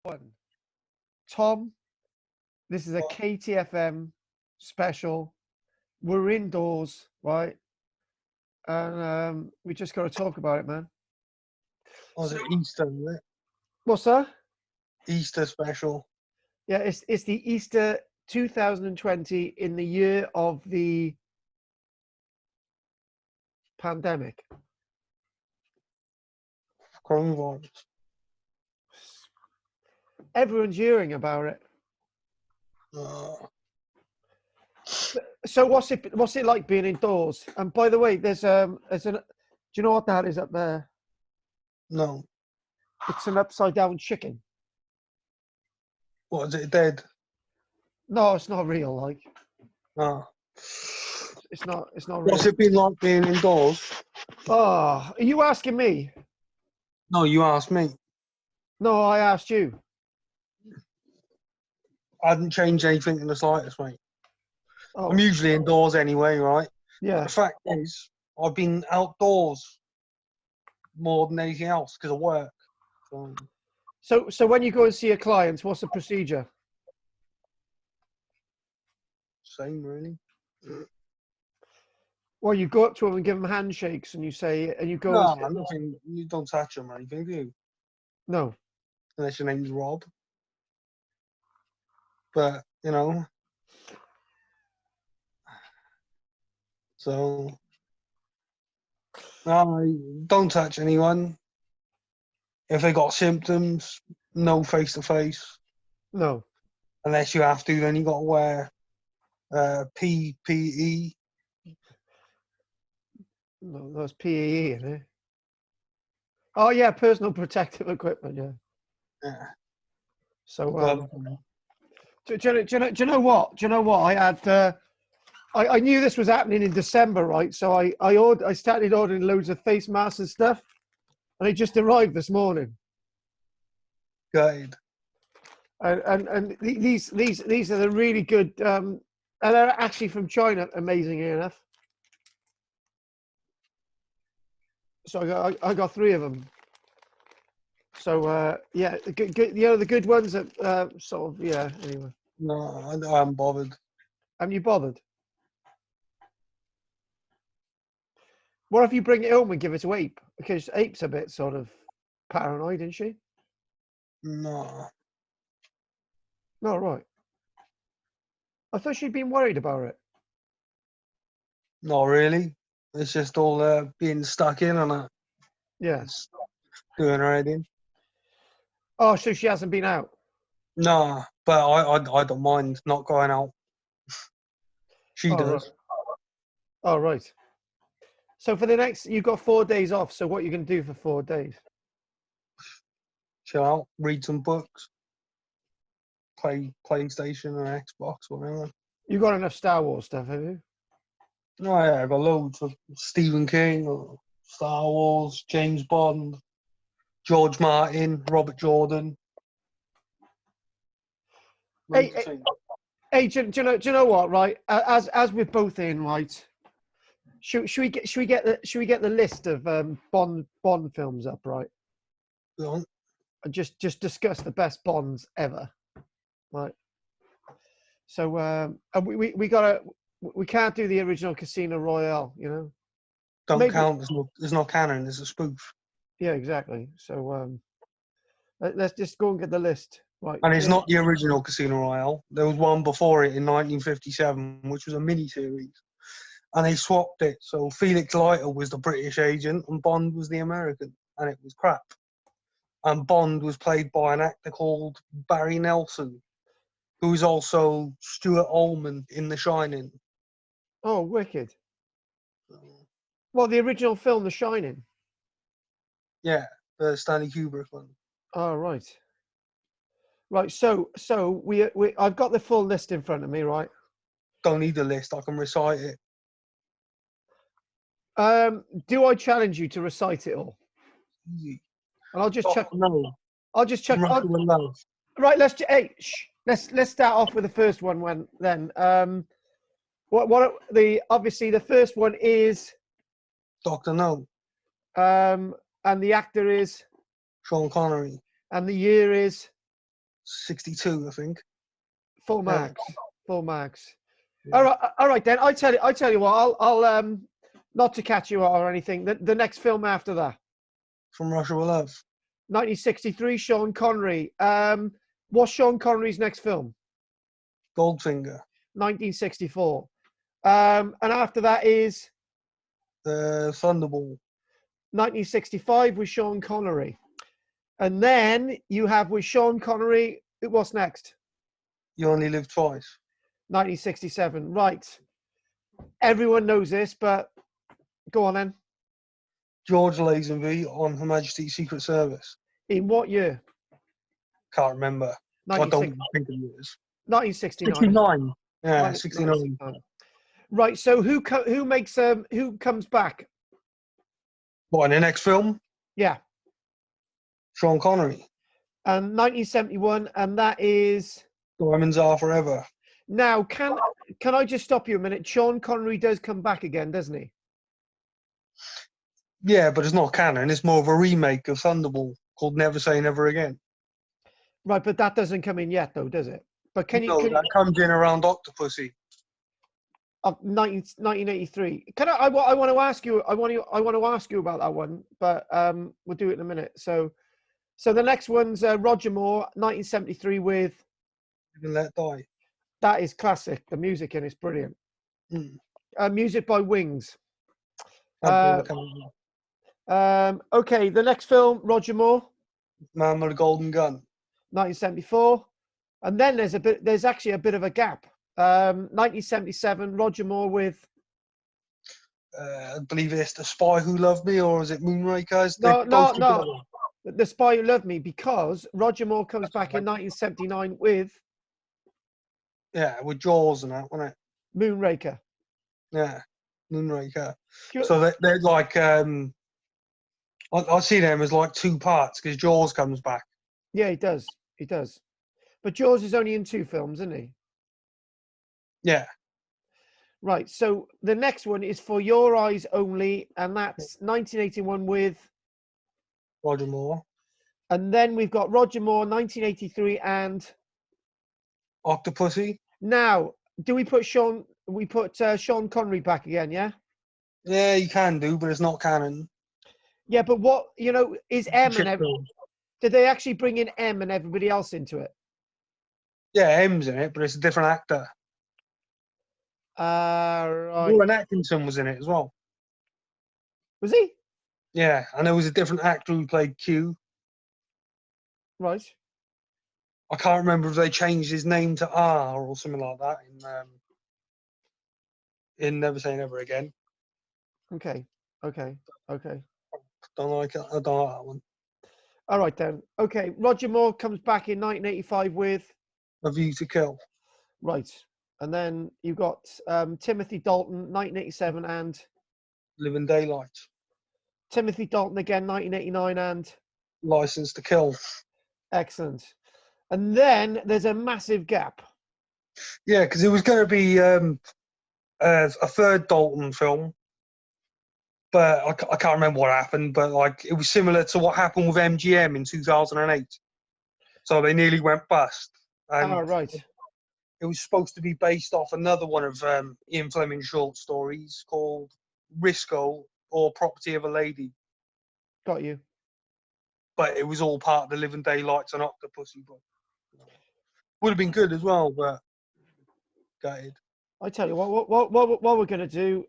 One. Tom, this is a What KTFM special. We're indoors, right? And we just got to talk about it, man. was So, it? Easter, is it? what's that? Easter special. Yeah, it's the Easter 2020 in the year of the pandemic. Coronavirus. Everyone's hearing about it. Uh, So what's it like being indoors? And by the way, there's an. Do you know what that is up there? no. It's an upside down chicken. What is it? Dead? No, it's not real. Like Ah. it's not real. What's it been like being indoors? Oh, are you asking me? No, you asked me. No, I asked you. I hadn't changed anything in the slightest, mate. I'm Oh, usually indoors anyway, right? But yeah. the fact is, I've been outdoors more than anything else because of work. So, So when you go and see a client, what's the procedure? same, really. Well, you go up to them and give them handshakes, and you say, and you go and No, say, nothing. You don't touch them or anything, do you? no. Unless your name's Rob. But, you know, so no, don't touch anyone. If they got symptoms, no face to face. No. Unless you have to, then you got to wear PPE. No, that's PEE, isn't it? Oh yeah, personal protective equipment. Yeah. Yeah, So gloves. do you know what? Do you know what? I had. I knew this was happening in December, right? So I started ordering loads of face masks and stuff, and they just arrived this morning. Gutted. These are the really good, and they're actually from China, amazingly enough. So I got three of them. So yeah, the good, the good ones that sort of, yeah. Anyway, No, I haven't bothered. haven't you bothered? What if you bring it home and give it to Ape? Because Ape's a bit sort of paranoid, isn't she? No, No, right. I thought she'd been worried about it. not really. It's just all being stuck in and Yeah. it's doing her head in. Oh, so she hasn't been out. No, but I don't mind not going out. She Oh, right. does. Oh, right. So for the next, you've got 4 days off. So what are you going to do for 4 days? Chill out, read some books, play PlayStation or Xbox, whatever. You got enough Star Wars stuff, have you? Oh yeah, I got loads of Stephen King, or Star Wars, James Bond, George Martin, Robert Jordan. Hey, Loads of things. hey, do you know what? Right, as we're both in, right? Should we get the list of Bond films up, right? Go on. And just discuss the best Bonds ever, right? So and we can't do the original Casino Royale, you know. Don't Maybe, count. There's no canon. There's a spoof. yeah, exactly. So let's just go and get the list, right? And it's not the original Casino Royale. There was one before it in 1957, which was a mini-series. And they swapped it. So Felix Leiter was the British agent and Bond was the American. And it was crap. And Bond was played by an actor called Barry Nelson, who is also Stuart Ullman in The Shining. Oh, wicked. Well, the original film, The Shining. Yeah, the Stanley Kubrick one. Oh, right. Right. So I've got the full list in front of me, right? Don't need a list. I can recite it. Do I challenge you to recite it all? And I'll just Oh, check. no. I'll just check. From Russia with Love. Right. Let's start off with the first one. Then what the obviously the first one is Dr. No. and the actor is Sean Connery. and the year is 62, I think. Full Yeah. marks. Full marks. Yeah. All right then. I tell you what. I'll not to catch you out or anything. The next film after that, From Russia with Love. 1963, Sean Connery. What's Sean Connery's next film? Goldfinger. 1964. And after that is Thunderball. 1965 with Sean Connery. And then you have with Sean Connery, what's next? You Only Live Twice. 1967. Right. Everyone knows this, but go on then. George Lazenby on Her Majesty's Secret Service. In what year? Can't remember. I 96 don't think it is. 1969. 69. Yeah, 69. 1969. Right. So who makes who comes back? What, in the next film? Yeah. Sean Connery. And 1971, and that is Diamonds Are Forever. now. Can I just stop you a minute? Sean Connery does come back again, doesn't he? Yeah, but it's not canon. It's more of a remake of Thunderball called Never Say Never Again. Right, but that doesn't come in yet, though, does it? But No, that comes in around Octopussy. 1983. I want to ask you. I want to ask you about that one, but we'll do it in a minute. So the next one's Roger Moore, 1973 with. Live and Let Die. That is classic. The music in it's brilliant. Mm. Music by Wings. Okay, the next film, Roger Moore, Man with a Golden Gun. 1974, and then there's actually a bit of a gap. 1977, Roger Moore with. I believe it's The Spy Who Loved Me, or is it Moonrakers? No. The Spy Who Loved Me, because Roger Moore comes back in 1979 with. Yeah, with Jaws and that, wasn't it? Moonraker. Yeah, Moonraker. So they're like, I see them as like two parts because Jaws comes back. Yeah, he does. He does. But Jaws is only in 2 films, isn't he? Yeah. Right. So the next one is For Your Eyes Only, and that's 1981 with. Roger Moore. And then we've got Roger Moore, 1983, and. Octopussy. Now, do we put Sean Connery back again? Yeah. Yeah, you can do, but it's not canon. Yeah, but what is M and Film. did they actually bring in M and everybody else into it? Yeah, M's in it, but it's a different actor. Right. Rowan Atkinson was in it as well. Was he? Yeah, and there was a different actor who played Q. Right. I can't remember if they changed his name to R or something like that in Never Say Never Again. Okay. Don't like it. I don't like that one. All right then. Okay, Roger Moore comes back in 1985 with. A View to Kill. Right, and then you've got Timothy Dalton, 1987, and. Living Daylight. Timothy Dalton again, 1989, and. License to Kill. Excellent. And then there's a massive gap. Yeah, because it was going to be a third Dalton film, but I can't remember what happened. But like, it was similar to what happened with MGM in 2008. So they nearly went bust. And right. it was supposed to be based off another one of Ian Fleming's short stories called Risco, or Property of a Lady. Got you. But it was all part of the Living Daylights and Octopussy book. Would have been good as well, but gutted. I tell you what we're going to do.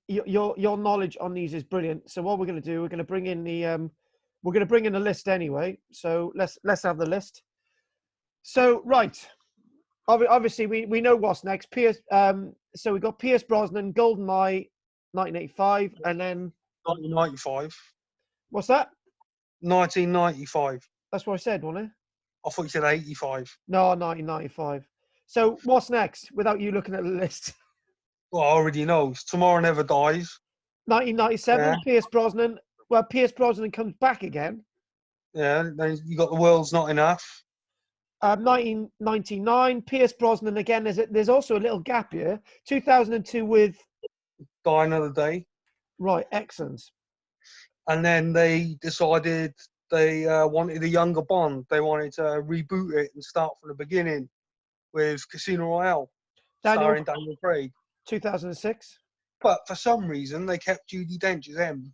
Your knowledge on these is brilliant. So what we're going to do, we're going to bring in the list anyway. So let's have the list. So right, obviously we know what's next. So we got Pierce Brosnan, GoldenEye, 1985, and then 1995. What's that? 1995. That's what I said, wasn't it? I thought you said 85. No, 1995. So what's next? Without you looking at the list. Well, I already know. Tomorrow Never Dies. 1997. Yeah. Pierce Brosnan. Well, Pierce Brosnan comes back again. Yeah. Then you got The World's Not Enough. 1999. Pierce Brosnan again. There's also a little gap here. 2002 with. Die Another Day. Right. Excellent. And then they decided they wanted a younger Bond. They wanted to reboot it and start from the beginning with Casino Royale, starring Daniel Craig. 2006. But for some reason, they kept Judi Dench as M,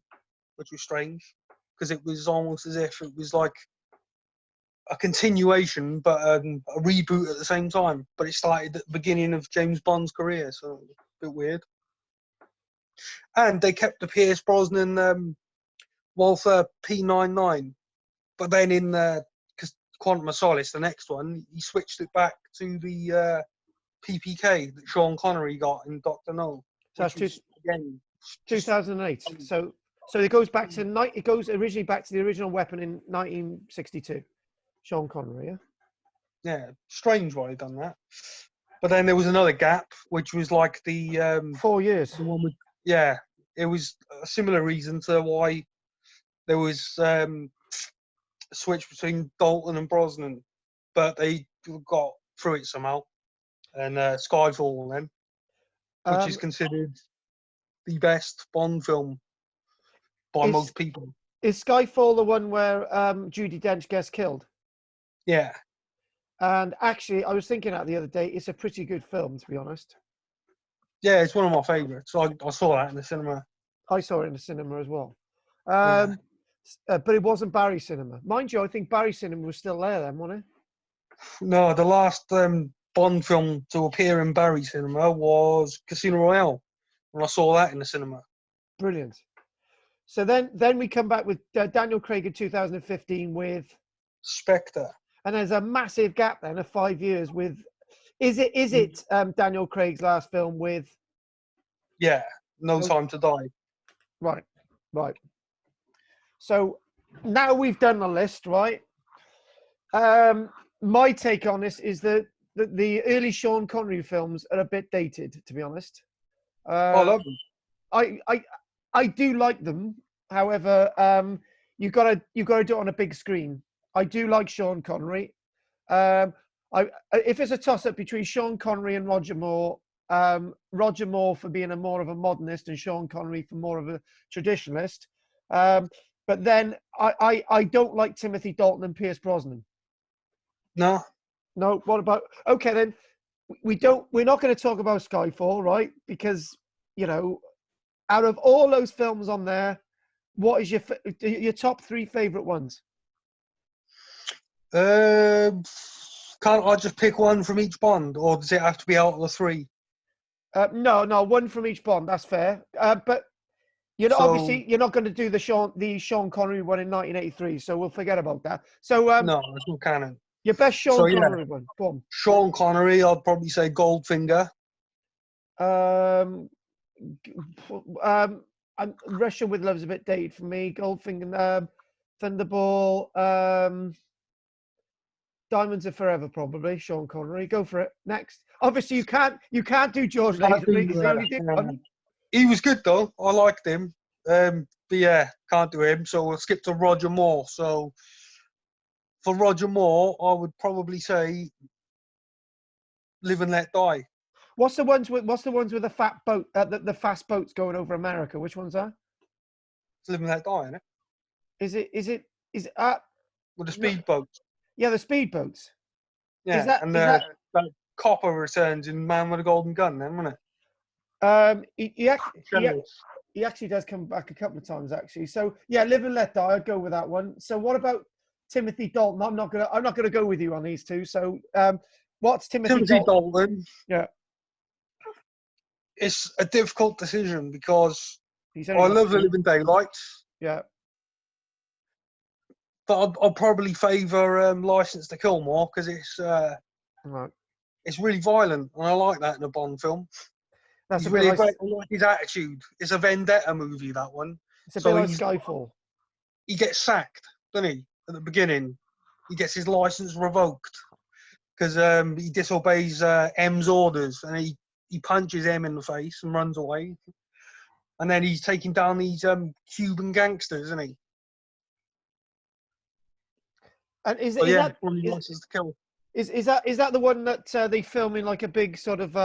which was strange, because it was almost as if it was like a continuation, but a reboot at the same time. But it started at the beginning of James Bond's career, so it was a bit weird. And they kept the Pierce Brosnan Walther P99, but then in Quantum of Solace, the next one, he switched it back to the PPK that Sean Connery got in Doctor No. So that's again 2008. So it goes back to it goes originally back to the original weapon in 1962. Sean Connery, yeah. Yeah, strange why he done that. But then there was another gap, which was like the 4 years. The one with, yeah, it was a similar reason to why there was a switch between Dalton and Brosnan, but they got through it somehow. And Skyfall then, which is considered the best Bond film by most people. Is Skyfall the one where Judi Dench gets killed? Yeah. And actually, I was thinking that the other day, it's a pretty good film, to be honest. Yeah, it's one of my favourites. I saw that in the cinema. I saw it in the cinema as well. But it wasn't Barry Cinema. Mind you, I think Barry Cinema was still there then, wasn't it? No, the last Bond film to appear in Barry Cinema was Casino Royale, and I saw that in the cinema. Brilliant. So then we come back with Daniel Craig in 2015 with Spectre. And there's a massive gap then of 5 years with. Is it Daniel Craig's last film with? Yeah, No Time to Die. Right. So now we've done the list, right? My take on this is that the early Sean Connery films are a bit dated, to be honest. I love them. I do like them. However, you gotta do it on a big screen. I do like Sean Connery. If it's a toss-up between Sean Connery and Roger Moore for being more of a modernist and Sean Connery for more of a traditionalist. But then I don't like Timothy Dalton and Pierce Brosnan. No. What about? Okay, then we're not going to talk about Skyfall, right? Because out of all those films on there, what is your top 3 favorite ones? Can't I just pick one from each Bond, or does it have to be out of the 3? No, one from each Bond. That's fair. But obviously you're not going to do the Sean Connery one in 1983, so we'll forget about that. So no, it's not canon. Your best Sean Connery one. Go on. Sean Connery, I'd probably say Goldfinger. And Russia with Love's a bit dated for me. Goldfinger, Thunderball, Diamonds Are Forever, probably. Sean Connery. Go for it. Next. Obviously, you can't do George Lazenby. He was good though. I liked him. But yeah, can't do him. So we'll skip to Roger Moore. So for Roger Moore, I would probably say Live and Let Die. What's the ones with the fat boat, the fast boats going over America? Which ones are? It's Live and Let Die, isn't it? Is it? With the speedboats. Yeah, the speedboats. Yeah, that copper returns in Man with a Golden Gun, then, wasn't it? He actually does come back a couple of times, actually. So yeah, Live and Let Die. I'd go with that one. So what about Timothy Dalton? I'm not gonna go with you on these two. So what's Timothy Dalton? Yeah. It's a difficult decision because I love The Living Daylights. Yeah. But I'll probably favour License to Kill more because it's really violent, and I like that in a Bond film. That's really great. I like his attitude. It's a vendetta movie, that one. It's a bit like Skyfall. He gets sacked, doesn't he? At the beginning, he gets his license revoked because he disobeys M's orders, and he punches M in the face and runs away. And then he's taking down these Cuban gangsters, isn't he? And is that License to Kill? Is that the one that they film in like a big sort of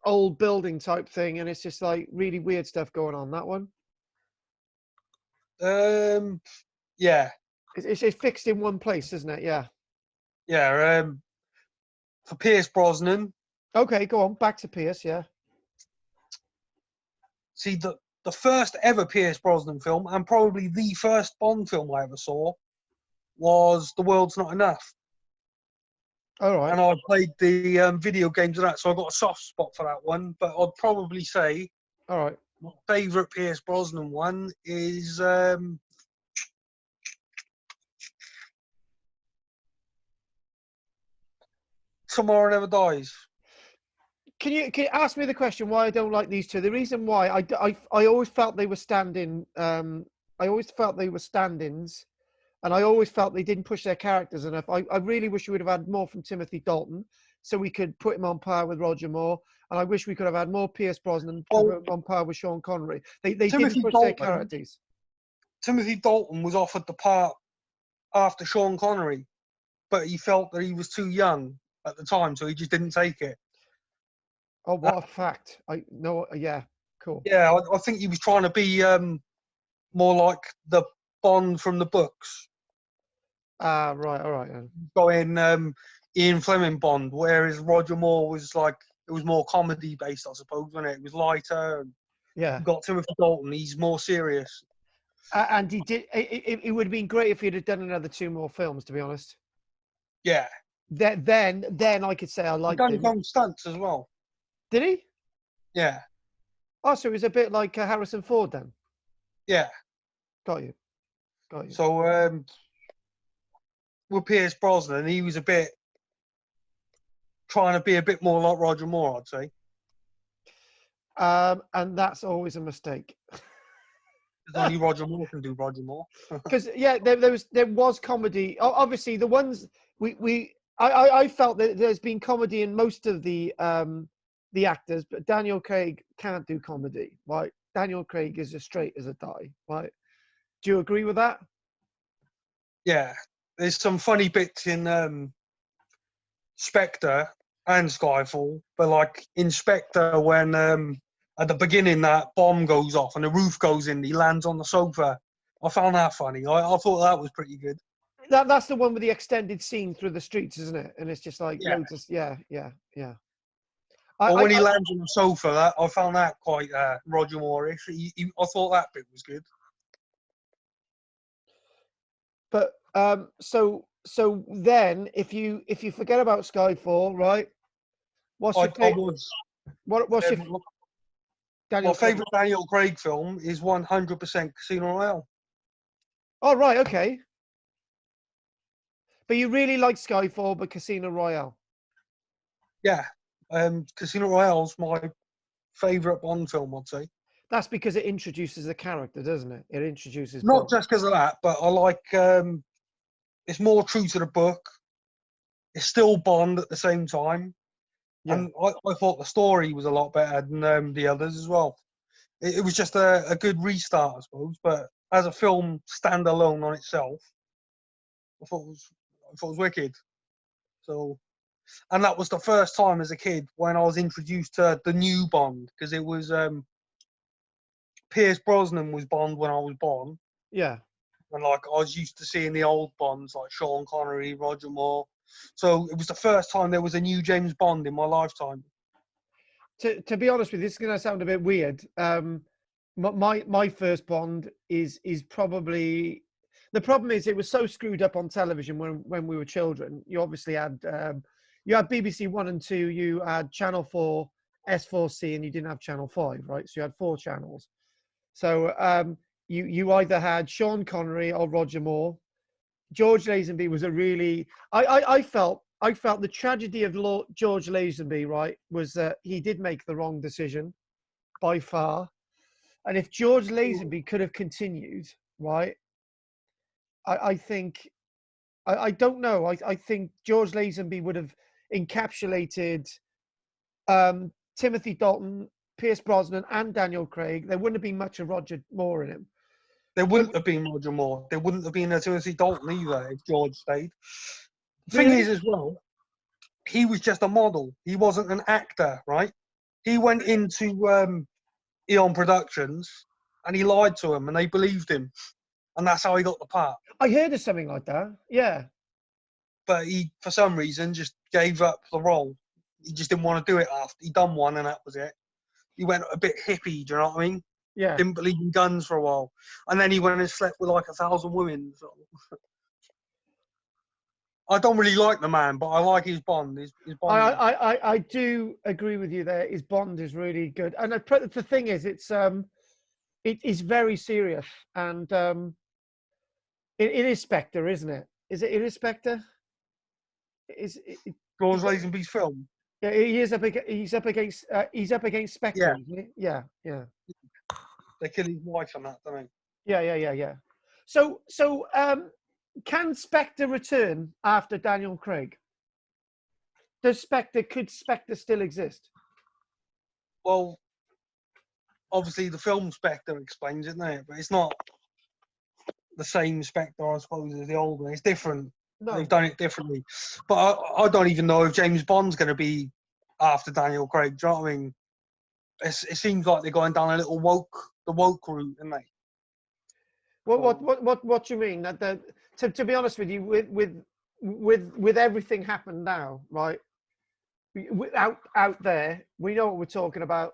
old building type thing, and it's just like really weird stuff going on? That one. Yeah. It's fixed in one place, isn't it? Yeah. Yeah, for Pierce Brosnan. Okay, go on. Back to Pierce. Yeah. See, the first ever Pierce Brosnan film, and probably the first Bond film I ever saw, was The World's Not Enough. All right. And I played the video games of that, so I got a soft spot for that one. But I'd probably say All right. my favourite Pierce Brosnan one is Tomorrow Never Dies. Can you ask me the question why I don't like these two? The reason why I always felt they were standing. I always felt they were stand-ins, and I always felt they didn't push their characters enough. I really wish we would have had more from Timothy Dalton, so we could put him on par with Roger Moore. And I wish we could have had more Pierce Brosnan Well, on par with Sean Connery. They didn't Timothy push their Dalton, characters. Timothy Dalton was offered the part after Sean Connery, but he felt that he was too young at the time, so he just didn't take it. Oh, what a fact! I know. Yeah, cool. Yeah, I think he was trying to be more like the Bond from the books, Ah, right. All right. Then. going Ian Fleming Bond, whereas Roger Moore was like, it was more comedy based, I suppose, wasn't it? It was lighter. And Yeah. got Timothy Dalton, he's more serious. And he did. It would have been great if he'd have done another two more films. To be honest. Yeah. Then I could say I He liked done him. some stunts as well. Did he? Yeah. Oh, so he was a bit like Harrison Ford then. Yeah. Got you. Got you. So with Pierce Brosnan, he was a bit trying to be a bit more like Roger Moore, I'd say. And that's always a mistake. Because only Roger Moore can do Roger Moore. Because yeah, there was comedy. Obviously, the ones I felt that there's been comedy in most of the actors, but Daniel Craig can't do comedy. Right? Daniel Craig is as straight as a die. Right? Do you agree with that? Yeah. There's some funny bits in Spectre and Skyfall, but like in Spectre when at the beginning that bomb goes off and the roof goes in, he lands on the sofa. I found that funny. I thought that was pretty good. That's the one with the extended scene through the streets, isn't it? And it's just like Yeah. loads of yeah. But when he lands on the sofa, I found that quite Roger Moore-ish. I thought that bit was good. But so then if you forget about Skyfall, right? What's your favorite? What's your Daniel? My favorite Daniel Craig film is 100% Casino Royale. Oh right, okay. But you really like Skyfall, but Casino Royale. Yeah, Casino Royale's my favorite Bond film, I'd say. That's because it introduces the character, doesn't it? It introduces Not Bond. just because of that, but I like it's more true to the book. It's still Bond at the same time. Yeah. And I thought the story was a lot better than the others as well. It was just a good restart, I suppose. But as a film standalone on itself, I thought it was wicked. So, and that was the first time as a kid when I was introduced to the new Bond, because it was Pierce Brosnan was Bond when I was born. Yeah. And like I was used to seeing the old Bonds like Sean Connery, Roger Moore. So it was the first time there was a new James Bond in my lifetime. To be honest with you, this is going to sound a bit weird. My first Bond is probably, the problem is it was so screwed up on television when we were children. You obviously had you had BBC One and Two, you had Channel 4, S4C, and you didn't have Channel 5, right? So you had 4 channels. So you either had Sean Connery or Roger Moore. George Lazenby was a really I felt the tragedy of George Lazenby, right, was that he did make the wrong decision by far. And if George Lazenby could have continued, right, I think I don't know. I think George Lazenby would have encapsulated Timothy Dalton, Pierce Brosnan, and Daniel Craig. There wouldn't have been much of Roger Moore in him. There wouldn't have been Roger Moore. There wouldn't have been a Timothy Dalton either if George stayed. The thing is, as well, he was just a model. He wasn't an actor, right? He went into Eon Productions and he lied to them and they believed him. and that's how he got the part. I heard of something like that. Yeah. But he, for some reason, just gave up the role. He just didn't want to do it after he done one, and that was it. He went a bit hippie. Do you know what I mean? Yeah. Didn't believe in guns for a while, and then he went and slept with like 1,000 women. So. I don't really like the man, but I like his Bond. His Bond. I do agree with you there. His Bond is really good, and the thing is, it is very serious, and it is Spectre, isn't it? It is Spectre? George Lazenby's film. Yeah, he is he's up against Spectre, Yeah. isn't he? Yeah, yeah. They kill his wife on that, don't Yeah. So can Spectre return after Daniel Craig? Could Spectre still exist? Well, obviously the film Spectre explains it, doesn't it? But it's not the same Spectre, I suppose, as the old one. It's different. No. They've done it differently. But I don't even know if James Bond's going to be after Daniel Craig. Do you know what I mean? It seems like they're going down a little the woke route, aren't they? What do you mean? That to be honest with you, with everything happened now, right? Out there, we know what we're talking about.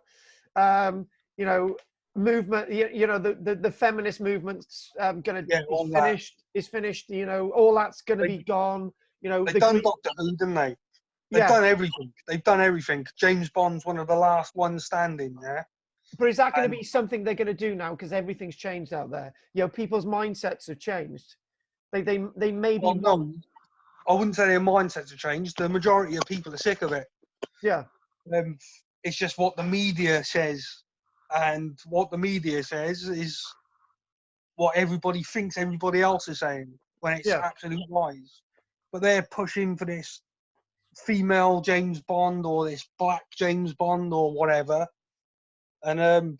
You know, movement. You know, the feminist movement's going to finished. Is finished. You know, all that's going to be gone. You know, they've done Doctor Who, didn't they? They've done everything. They've done everything. James Bond's one of the last ones standing. Yeah. But is that going to be something they're going to do now? Because everything's changed out there. You know, people's mindsets have changed. They maybe. Well, no, I wouldn't say their mindsets have changed. The majority of people are sick of it. Yeah. It's just what the media says, and what the media says is what everybody thinks everybody else is saying when it's absolute lies. But they're pushing for this female James Bond or this black James Bond or whatever. And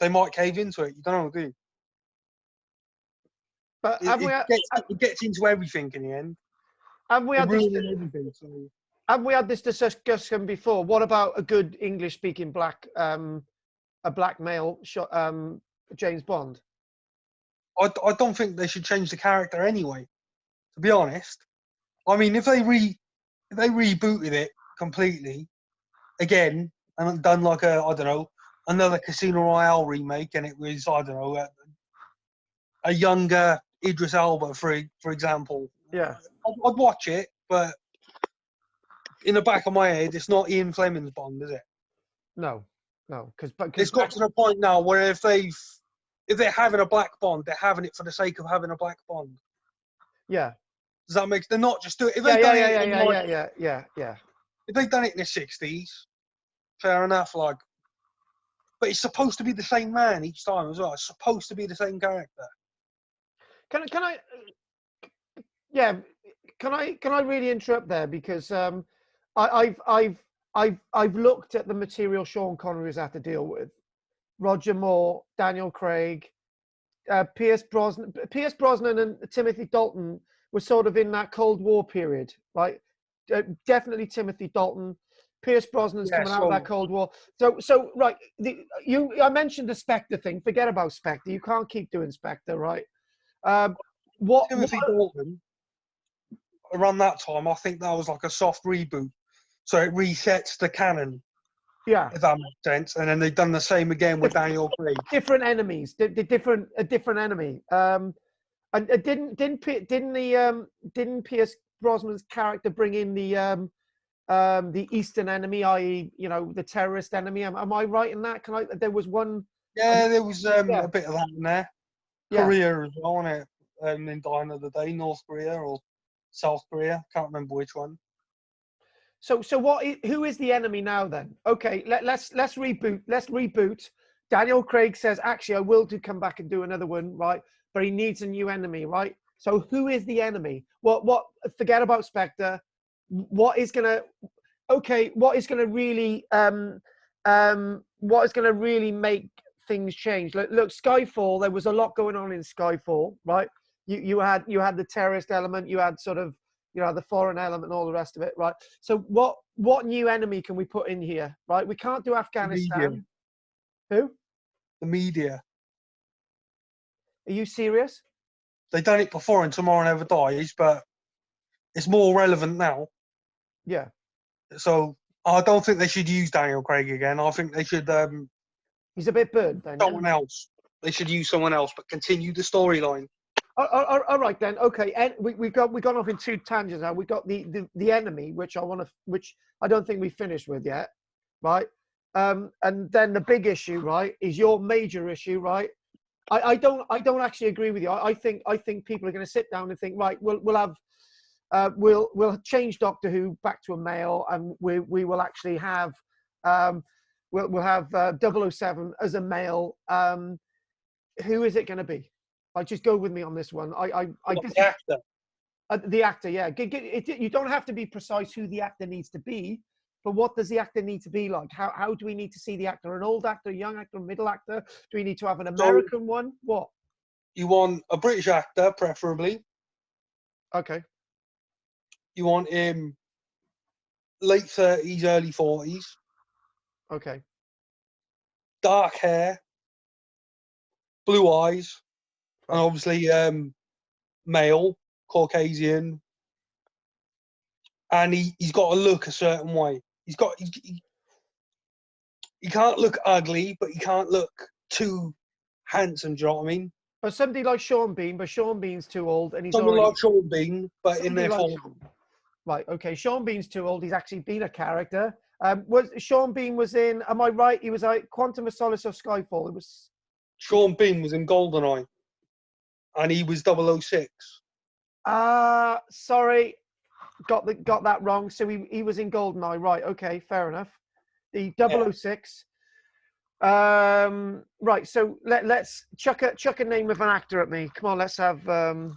they might cave into it. You don't know, do you? But it gets into everything in the end. Have we had this discussion before? What about a good English-speaking black male James Bond? I don't think they should change the character anyway. To be honest, I mean, if they rebooted it completely again and done like another Casino Royale remake, and it was a younger Idris Elba, for example. Yeah, I'd watch it, but in the back of my head, it's not Ian Fleming's Bond, is it? No, because it's got to the point now where if they're having a black Bond, they're having it for the sake of having a black Bond. Yeah. Does that make? They're not just doing. If they've done it in the '60s, fair enough. Like, but it's supposed to be the same man each time as well. It's supposed to be the same character. Can I really interrupt there, because I've looked at the material Sean Connery has had to deal with. Roger Moore, Daniel Craig, Pierce Brosnan and Timothy Dalton were sort of in that Cold War period, right? Definitely Timothy Dalton. Pierce Brosnan's coming out of that Cold War. So right, I mentioned the Spectre thing. Forget about Spectre. You can't keep doing Spectre, right? Timothy Dalton, around that time, I think that was like a soft reboot. So it resets the canon. Yeah. If that makes sense. And then they've done the same again with Daniel Craig. Different enemies. A different enemy. And didn't Pierce Brosnan's character bring in the Eastern enemy, i.e., the terrorist enemy? Am I right in that? There was one. Yeah, there was a bit of that in there. Yeah. Korea as well, wasn't it? In Die Another Day, North Korea or South Korea, can't remember which one. So who is the enemy now then? Okay, let's reboot. Let's reboot. Daniel Craig says, actually, I will come back and do another one, right? But he needs a new enemy, right? So who is the enemy? What? Forget about Spectre. What is gonna really make things change? Look, Skyfall. There was a lot going on in Skyfall, right? You had the terrorist element. You had sort of the foreign element and all the rest of it, right? So what new enemy can we put in here, right? We can't do Afghanistan. Who? The media. Are you serious? They've done it before in Tomorrow Never Dies, but it's more relevant now. Yeah. So I don't think they should use Daniel Craig again. I think they should He's a bit burnt then. someone else. They should use someone else, but continue the storyline. All right then. Okay, and we've gone off in two tangents now. We got the enemy, which I don't think we finished with yet, right? And then the big issue, right, is your major issue, right? I don't actually agree with you. I think people are going to sit down and think, right, we'll have we'll change Doctor Who back to a male, and we will actually have we'll have 007 as a male. Who is it going to be? Just go with me on this one. The actor. The actor, yeah. You don't have to be precise who the actor needs to be, but what does the actor need to be like? How do we need to see the actor? An old actor, a young actor, a middle actor? Do we need to have an American one? What? You want a British actor, preferably. Okay. You want him late 30s, early 40s. Okay. Dark hair, blue eyes, and obviously male, Caucasian. And he's got to look a certain way. He can't look ugly, but he can't look too handsome. Do you know what I mean? But somebody like Sean Bean, but Sean Bean's too old, and he's Someone already like Sean Bean, but in their form. Right. Okay. Sean Bean's too old. He's actually been a character. Was Sean Bean was in? Am I right? He was like Quantum of Solace or Skyfall. It was. Sean Bean was in GoldenEye, and he was 006. Sorry, got that wrong. So he was in GoldenEye. Right. Okay. Fair enough. The 006. Right. So let's chuck a name of an actor at me. Come on. Let's have. I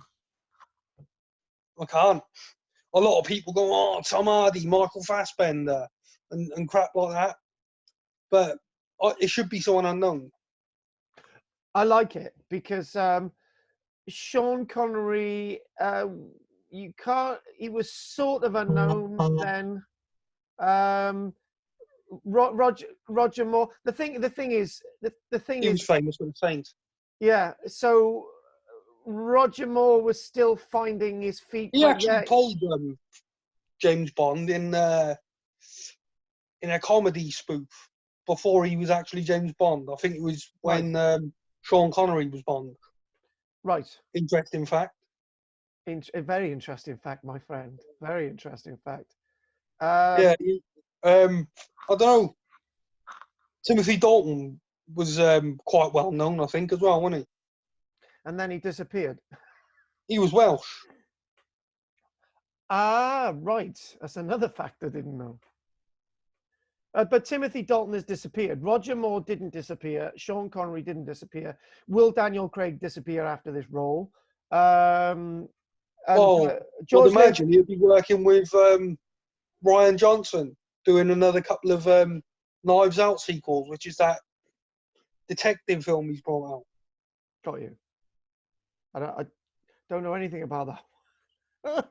can't. A lot of people go, oh, Tom Hardy, Michael Fassbender, and crap like that. But it should be someone unknown. I like it because Sean Connery, you can't. He was sort of unknown then. Roger Moore. The thing is, He was famous for the Saints. Yeah. So Roger Moore was still finding his feet. He actually played James Bond in a comedy spoof before he was actually James Bond. I think it was when Sean Connery was Bond. Right. Interesting fact. A very interesting fact, my friend. Very interesting fact. I don't know. Timothy Dalton was quite well known, I think, as well, wasn't he? And then he disappeared. He was Welsh. Right. That's another fact I didn't know. But Timothy Dalton has disappeared. Roger Moore didn't disappear. Sean Connery didn't disappear. Will Daniel Craig disappear after this role? George imagine he'd be working with Ryan Johnson doing another couple of Knives Out sequels, which is that detective film he's brought out. Got you. I don't know anything about that.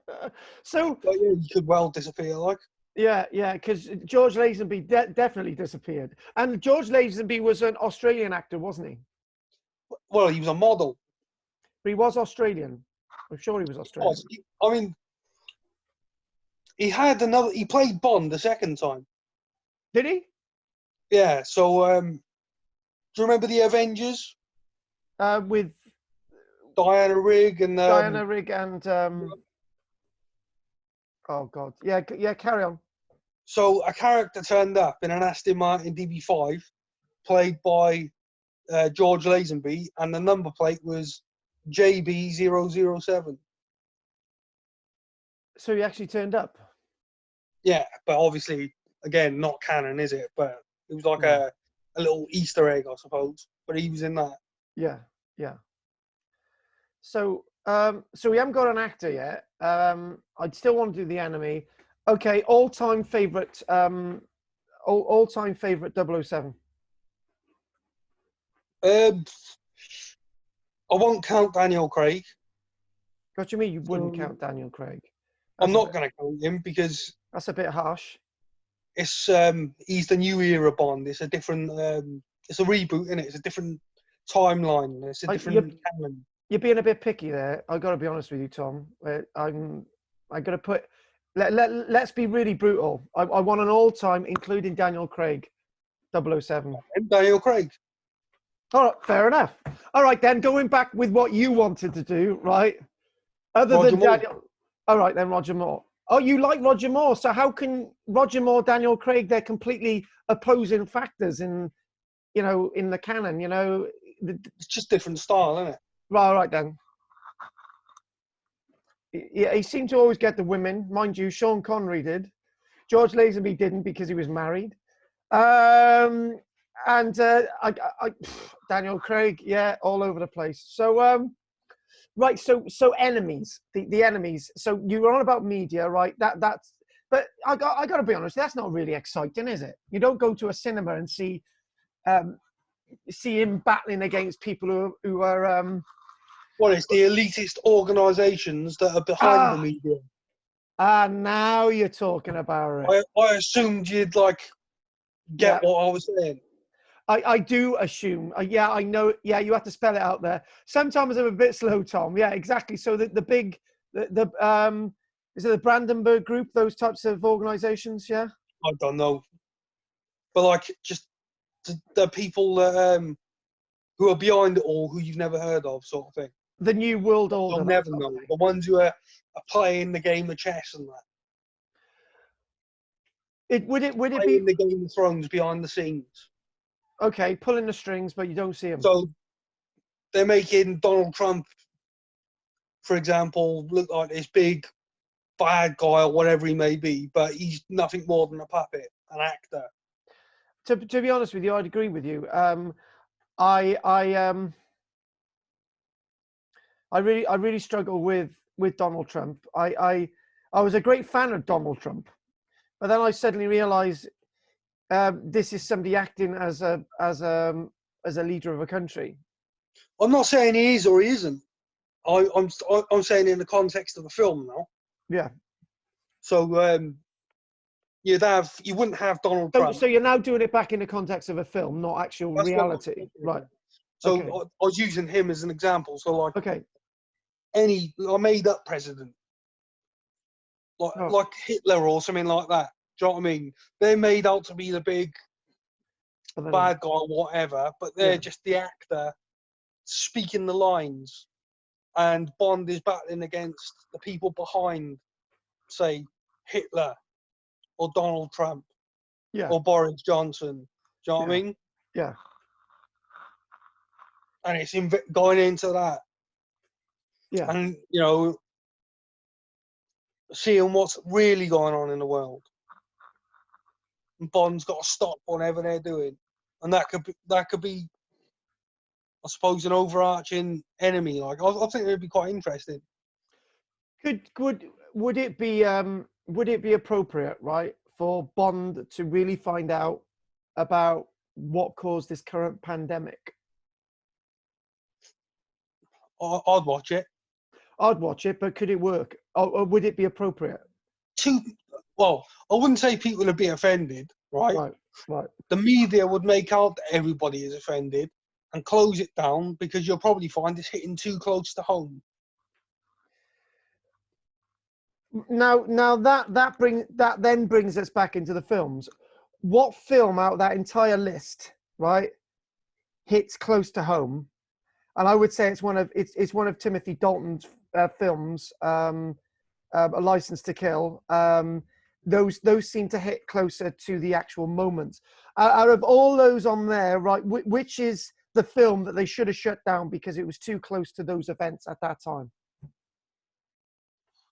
So, but yeah, he could well disappear, like. Yeah, because George Lazenby definitely disappeared. And George Lazenby was an Australian actor, wasn't he? Well, he was a model. But he was Australian. I'm sure he was Australian. I mean, he played Bond the second time. Did he? Yeah, so do you remember the Avengers? With Diana Rigg and... oh, God. Yeah, carry on. So a character turned up in an Aston Martin DB5, played by George Lazenby, and the number plate was JB007. So he actually turned up? Yeah, but obviously, again, not canon, is it? But it was like a little Easter egg, I suppose. But he was in that. Yeah. So we haven't got an actor yet. I'd still want to do the enemy. Okay, all-time favorite 007. I won't count Daniel Craig. What do you mean you wouldn't count Daniel Craig? I'm not going to count him because that's a bit harsh. It's he's the new era Bond. It's a different. It's a reboot, isn't it? It's a different timeline. It's a I- different canon. You're being a bit picky there. I got to be honest with you, Tom. I got to put. Let's be really brutal. I want an all-time, including Daniel Craig, 007. And Daniel Craig. All right, fair enough. All right, then going back with what you wanted to do, right? Other Roger than Moore. Daniel. All right, then Roger Moore. Oh, you like Roger Moore? So how can Roger Moore, Daniel Craig? They're completely opposing factors in, in the canon. It's just different style, isn't it? Right, all right then. Yeah, he seemed to always get the women, mind you. Sean Connery did. George Lazenby didn't because he was married. And Daniel Craig, yeah, all over the place. So, right, so enemies, the enemies. So you were on about media, right? But I got to be honest, that's not really exciting, is it? You don't go to a cinema and see him battling against people who are. Well, it's the elitist organisations that are behind the media. Now you're talking about it. I assumed you'd get what I was saying. I do assume. Yeah, I know. Yeah, you have to spell it out there. Sometimes I'm a bit slow, Tom. Yeah, exactly. So the big, is it the Brandenburg Group? Those types of organisations. Yeah. I don't know, but just the people that who are behind it all, who you've never heard of, sort of thing. The New World Order. You'll never know. The ones who are playing the game of chess and that. Would it be playing the Game of Thrones behind the scenes? Okay, pulling the strings, but you don't see them. So they're making Donald Trump, for example, look like this big bad guy or whatever he may be, but he's nothing more than a puppet, an actor. To be honest with you, I'd agree with you. I really struggle with Donald Trump. I was a great fan of Donald Trump, but then I suddenly realised this is somebody acting as a leader of a country. I'm not saying he is or he isn't. I'm saying in the context of the film now. Yeah. So you wouldn't have Donald Trump. So you're now doing it back in the context of a film, not actual reality, right? So okay. I was using him as an example. So okay, any made-up president, like Hitler or something like that. Do you know what I mean? They're made out to be the big bad guy or whatever, but they're just the actor speaking the lines, and Bond is battling against the people behind, say, Hitler or Donald Trump or Boris Johnson. Do you know what I mean? Yeah. And it's going into that. Yeah. And, seeing what's really going on in the world. And Bond's got to stop whatever they're doing. And that could be, I suppose, an overarching enemy. I think it'd be quite interesting. Would it be appropriate, right, for Bond to really find out about what caused this current pandemic? I'd watch it. I'd watch it, but could it work? Or would it be appropriate? Well, I wouldn't say people would be offended, right? Right. The media would make out that everybody is offended and close it down because you'll probably find it's hitting too close to home. Now that then brings us back into the films. What film out of that entire list, right, hits close to home? And I would say it's one of Timothy Dalton's films, A License to Kill. Those seem to hit closer to the actual moments. Out of all those on there, right, which is the film that they should have shut down because it was too close to those events at that time?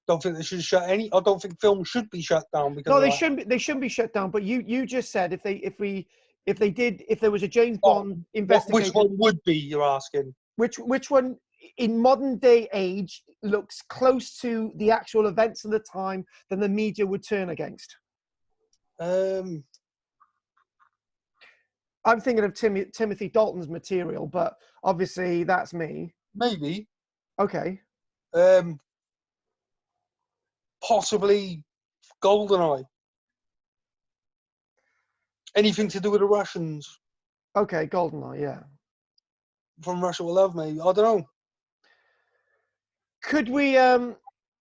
Don't think they should shut any. I don't think films should be shut down because. No, they shouldn't. They shouldn't be shut down. But you just said if there was a James Bond investigation. Which one would be? You're asking. Which one in modern day age looks close to the actual events of the time than the media would turn against? I'm thinking of Timothy Dalton's material, but obviously that's me. Maybe. Okay. Possibly GoldenEye. Anything to do with the Russians. Okay, GoldenEye, yeah. From Russia with Love, maybe. I don't know. Could we?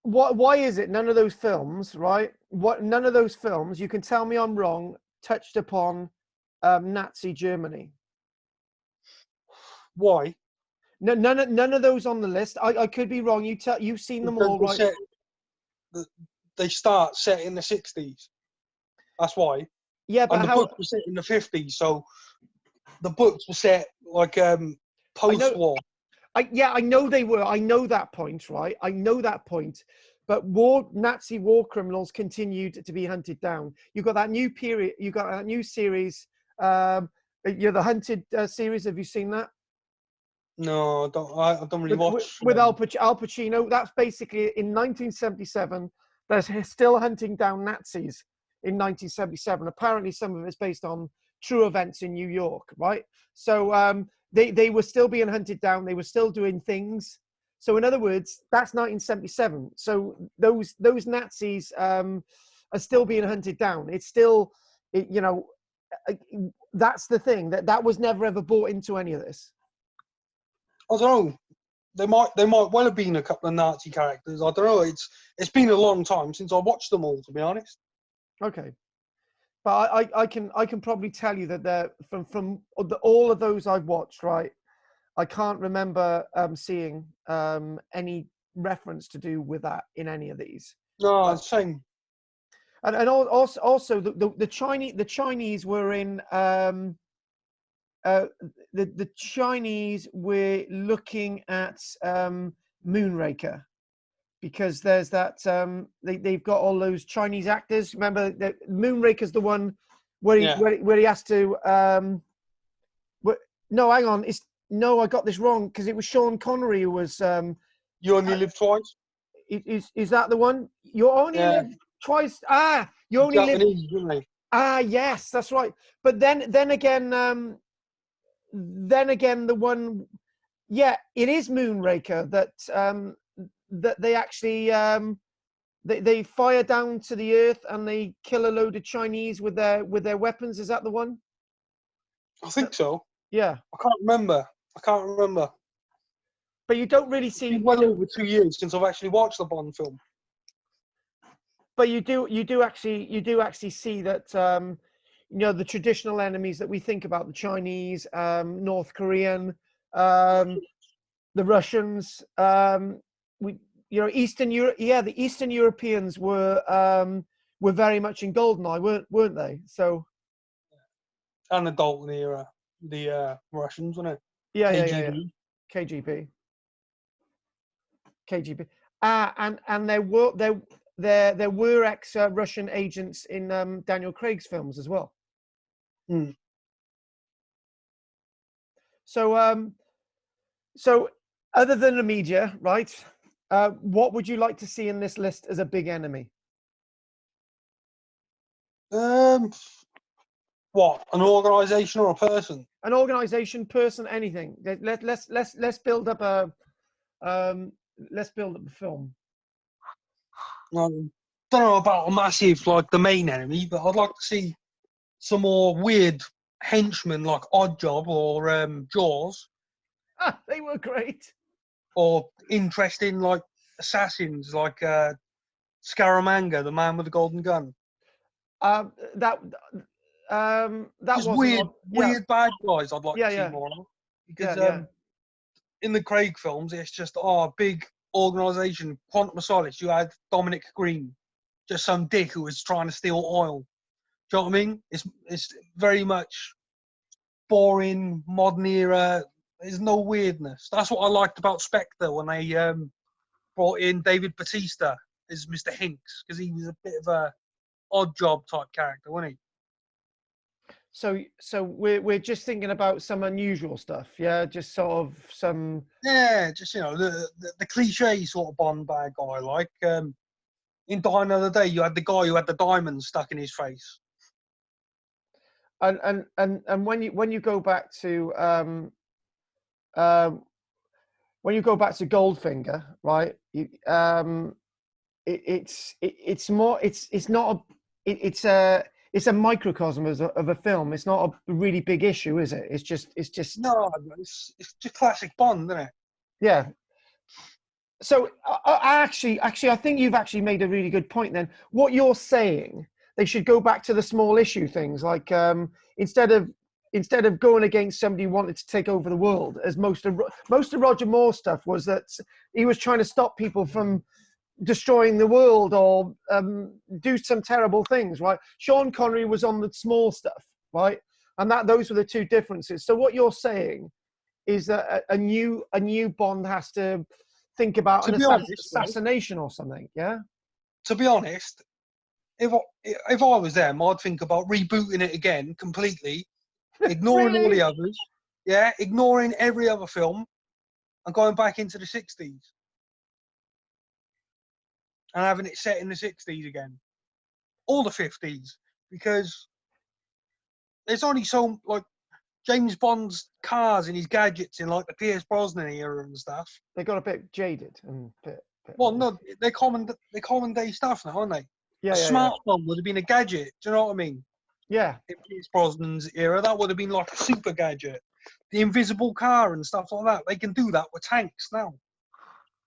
Why is it none of those films, right? None of those films? You can tell me I'm wrong. Touched upon Nazi Germany. Why? No, none of those on the list. I could be wrong. You've seen them all, right? They start set in the 60s. That's why. Yeah, but And the book was set in the 50s, so the books were set like post-war. I know they were. I know that point, right? I know that point. But Nazi war criminals continued to be hunted down. You got that new period. You got that new series. The Hunted series. Have you seen that? No, I don't really watch. With Al Pacino. That's basically in 1977. They're still hunting down Nazis in 1977. Apparently, some of it's based on true events in New York, right? So they were still being hunted down. They were still doing things. So in other words, that's 1977. So those Nazis are still being hunted down. It's still, that's the thing that was never ever bought into any of this. I don't know. They might well have been a couple of Nazi characters. I don't know. It's been a long time since I watched them all, to be honest. Okay, but I can probably tell you that from all of those I've watched, right? I can't remember seeing any reference to do with that in any of these. No, same. And also the Chinese were in the Chinese were looking at Moonraker, because there's that they've got all those Chinese actors. Remember that Moonraker's the one where he has to no, hang on, I got this wrong, because it was Sean Connery who was You Only Live Twice. Is that the one? You only live twice. You only Japanese, live. didn't they? Yes, that's right. But then again, the one, it is Moonraker that they actually they fire down to the earth and they kill a load of Chinese with their weapons. Is that the one? I think so. Yeah. I can't remember. But you don't really see. It's been well over 2 years since I've actually watched the Bond film. But you do actually see that the traditional enemies that we think about, the Chinese, North Korean, the Russians, Eastern Europe. Yeah, the Eastern Europeans were very much in Goldeneye, weren't they? So. And the Dalton era, the Russians, wasn't it? Yeah, KGB. KGB. KGB. And there were ex-Russian agents in Daniel Craig's films as well. Mm. So other than the media, right? What would you like to see in this list as a big enemy? What? An organisation or a person? An organisation, person, anything. Let's build up a film. I don't know about a massive, like, the main enemy, but I'd like to see some more weird henchmen like Oddjob or Jaws. They were great. Or interesting, like, assassins like Scaramanga, the man with the golden gun. That Just was weird bad guys I'd like to see more of. Because in the Craig films, it's just big organisation. Quantum of Solace, you had Dominic Green, just some dick who was trying to steal oil. Do you know what I mean? It's very much boring, modern era. There's no weirdness. That's what I liked about Spectre when they brought in David Bautista as Mr. Hinks, because he was a bit of a odd job type character, wasn't he? So we're just thinking about some unusual stuff, just sort of some. Yeah, just the cliche sort of Bond bad guy, like in Die Another Day, you had the guy who had the diamonds stuck in his face. And when you go back to Goldfinger, right? It's more it's it's a microcosm of a film. It's not a really big issue, is it? It's just No, it's just classic Bond, isn't it? yeah. So I think you've actually made a really good point. Then what you're saying, they should go back to the small issue things, like instead of going against somebody who wanted to take over the world, as most of Roger Moore's stuff was, that he was trying to stop people from destroying the world or do some terrible things, right? Sean Connery was on the small stuff, right? And those were the two differences. So what you're saying is that a new Bond has to think about an assassination or something, yeah? To be honest, if I was them, I'd think about rebooting it again completely, ignoring all the others, yeah, ignoring every other film, and going back into the 60s and having it set in the 60s again, or the 50s, because there's only so, like, James Bond's cars and his gadgets in, like, the Pierce Brosnan era and stuff. They got a bit jaded and well, no, they're common day stuff now, aren't they? Yeah, a smartphone would have been a gadget. Do you know what I mean? Yeah. In Pierce Brosnan's era, that would have been like a super gadget. The invisible car and stuff like that. They can do that with tanks now.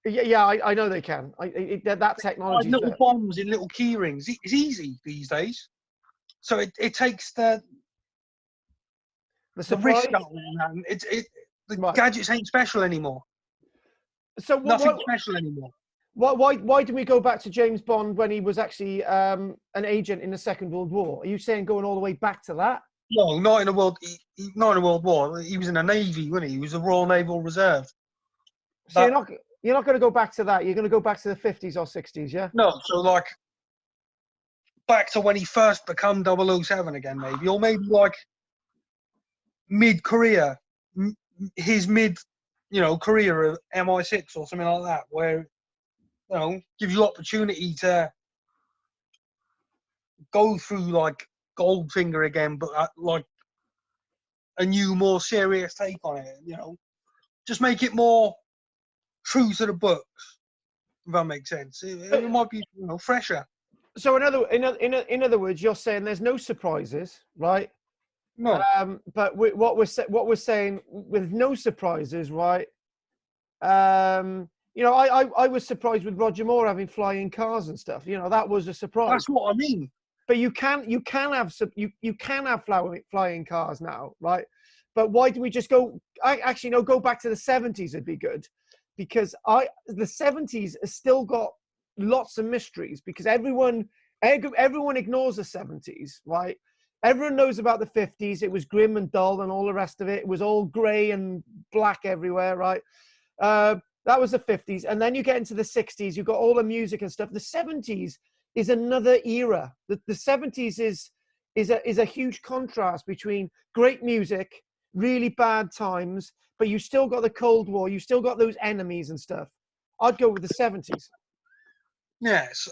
Yeah, I know they can. That technology. Like little bombs in little key rings. It's easy these days. So it takes the risk out of it. The gadgets ain't special anymore. So nothing special anymore. Why did we go back to James Bond when he was actually an agent in the Second World War? Are you saying going all the way back to that? No, not in the World War. He was in the Navy, wasn't he? He was the Royal Naval Reserve. So you're not going to go back to that. You're going to go back to the 50s or 60s, yeah? No, so like back to when he first become 007 again, maybe, or maybe like mid-career, his career of MI6 or something like that, where gives you opportunity to go through like Goldfinger again, but like a new, more serious take on it. Just make it more true to the books. If that makes sense, it might be fresher. So in other words, you're saying there's no surprises, right? No. But what we're saying with no surprises, right? I was surprised with Roger Moore having flying cars and stuff. That was a surprise. That's what I mean. But you can have flying cars now, right? But why do we just go? Go back to the 70s. It'd be good, because the 70s has still got lots of mysteries, because everyone ignores the 70s, right? Everyone knows about the 50s. It was grim and dull and all the rest of it. It was all grey and black everywhere, right? That was the 50s. And then you get into the 60s. You've got all the music and stuff. The 70s is another era. The 70s is a huge contrast between great music, really bad times, but you still got the Cold War. You still got those enemies and stuff. I'd go with the 70s. Yes,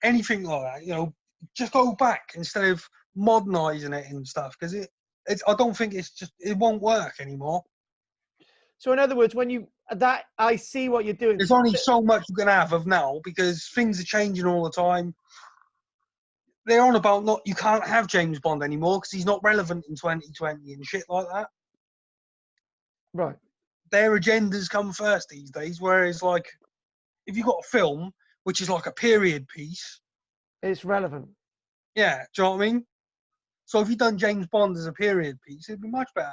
anything like that. Just go back instead of modernizing it and stuff, because I don't think it won't work anymore. So in other words, I see what you're doing. There's only so much you can have of now, because things are changing all the time. They're on about you can't have James Bond anymore because he's not relevant in 2020 and shit like that. Right. Their agendas come first these days, whereas like if you've got a film which is like a period piece, it's relevant. Yeah, do you know what I mean? So if you'd done James Bond as a period piece, it'd be much better.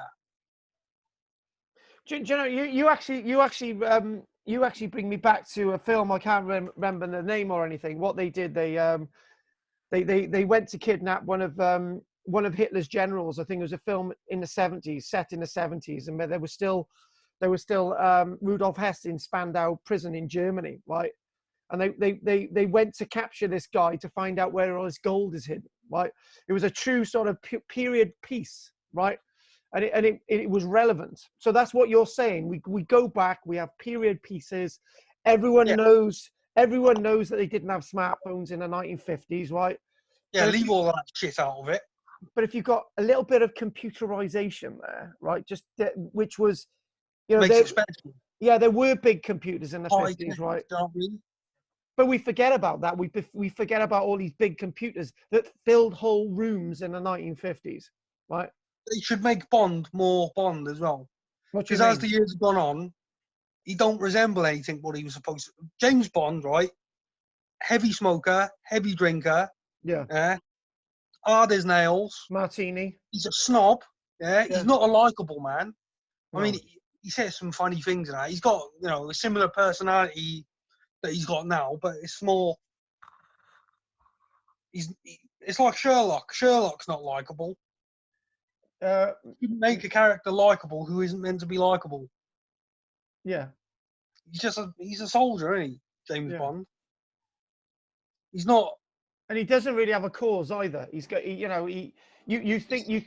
Do you know, you actually bring me back to a film. I can't remember the name or anything. What they did, they went to kidnap one of Hitler's generals. I think it was a film in the 70s, set in the 70s, and there was still Rudolf Hess in Spandau prison in Germany, right? And they went to capture this guy to find out where all his gold is hidden, right? It was a true sort of period piece, right? And it was relevant. So that's what you're saying. We go back, we have period pieces. Everyone knows that they didn't have smartphones in the 1950s, right? Yeah, leave all that shit out of it. But if you've got a little bit of computerization there, right? Which was, makes it special. Yeah, there were big computers in the 50s, right? But we forget about that. We forget about all these big computers that filled whole rooms in the 1950s, right? They should make Bond more Bond as well. What do you Because as mean? the years have gone on, he don't resemble anything what he was supposed to. James Bond, right? Heavy smoker, heavy drinker, Yeah. hard as nails. Martini. He's a snob. Yeah, Yeah. he's not a likable man. I No. mean, he says some funny things and that. He's got, a similar personality that he's got now, but it's more. It's like Sherlock. Sherlock's not likable. You can make a character likable who isn't meant to be likable. Yeah. He's a soldier, isn't he? James Yeah. Bond. He's not And he doesn't really have a cause either. He's got, a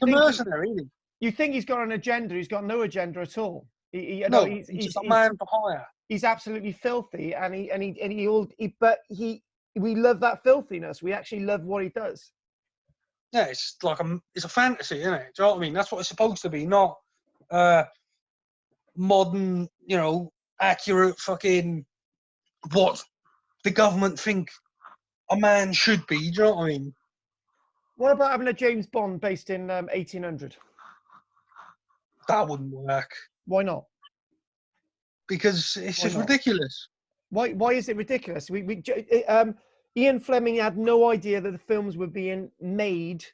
mercenary, is he? you think he's got an agenda. He's got no agenda at all. No, he's just a man for hire. He's absolutely filthy, we love that filthiness. We actually love what he does. Yeah, it's like it's a fantasy, isn't it? Do you know what I mean? That's what it's supposed to be, not modern, accurate fucking what the government think a man should be. Do you know what I mean? What about having a James Bond based in 1800? That wouldn't work Why not? because it's Why just not? ridiculous. Why is it ridiculous? Ian Fleming had no idea that the films were being made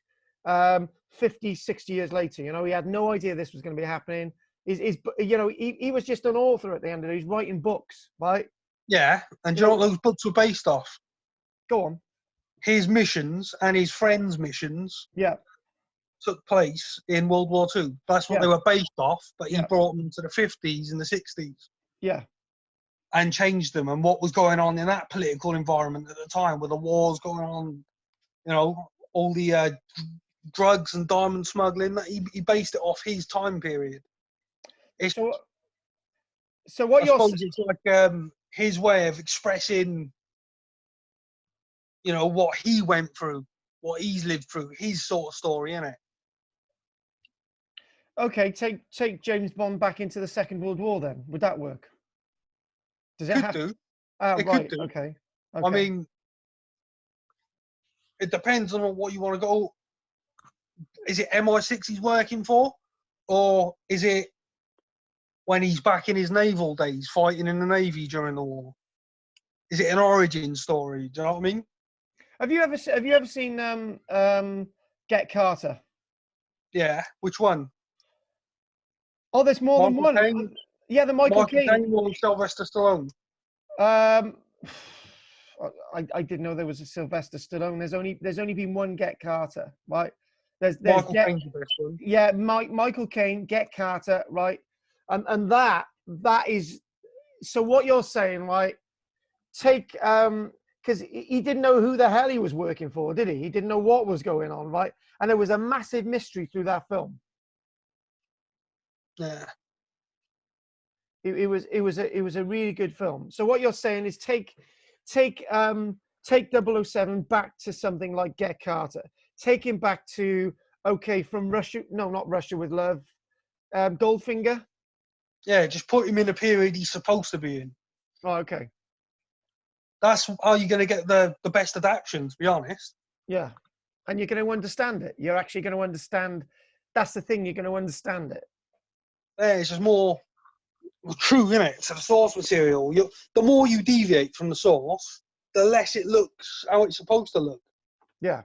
50, 60 years later. He had no idea this was going to be happening. He was just an author at the end of it. He's writing books, right? Yeah, and do you know what those books were based off? Go on. His missions and his friends' missions Yeah. took place in World War II. That's what they were based off, but he brought them to the 50s and the 60s. Yeah. And changed them and what was going on in that political environment at the time with the wars going on, all the drugs and diamond smuggling. That he based it off his time period. So what I you're suppose it's like his way of expressing, what he went through, what he's lived through, his sort of story, innit? Okay, take James Bond back into the Second World War then. Would that work? Does it Could have do. Oh, It right. could do. Okay. I mean, it depends on what you want to go. Is it MI6 he's working for? Or is it when he's back in his naval days fighting in the Navy during the war? Is it an origin story? Do you know what I mean? Have you ever seen Get Carter? Yeah. Which one? Oh, there's more than one. Caine? Yeah, the Michael Caine. Or Sylvester Stallone? I didn't know there was a Sylvester Stallone. There's only been one Get Carter, right? There's Michael Caine's the best one. Yeah, Michael Caine, Get Carter, right? And that is. So what you're saying, right? Take because he didn't know who the hell he was working for, did he? He didn't know what was going on, right? And there was a massive mystery through that film. Yeah. It was a really good film. So what you're saying is take 007 back to something like Get Carter. Take him back to from Russia. No, not Russia with Love. Goldfinger. Yeah, just put him in a period he's supposed to be in. Oh, okay. That's how you're going to get the best adaptation, to be honest. Yeah, and you're going to understand it. You're actually going to understand. That's the thing. You're going to understand it. Yeah, it's just more true, isn't it? To the source material. The more you deviate from the source, the less it looks how it's supposed to look. Yeah.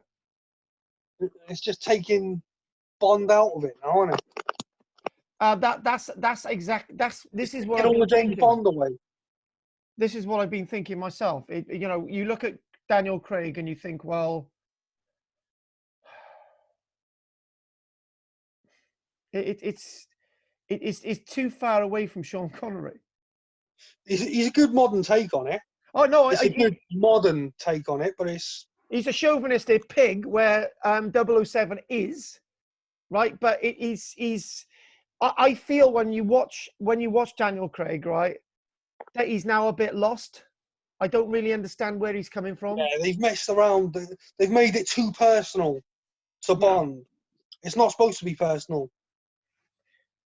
It's just taking Bond out of it now, isn't it? This is what Get I've all the been James thinking. Bond away. This is what I've been thinking myself. You look at Daniel Craig and you think, well, it's too far away from Sean Connery. He's a good modern take on it. Oh no, it's a good modern take on it, but he's a chauvinistic pig where 007 is, right? But I feel when you watch Daniel Craig, right, that he's now a bit lost. I don't really understand where he's coming from. Yeah, they've messed around. They've made it too personal to Bond. It's not supposed to be personal.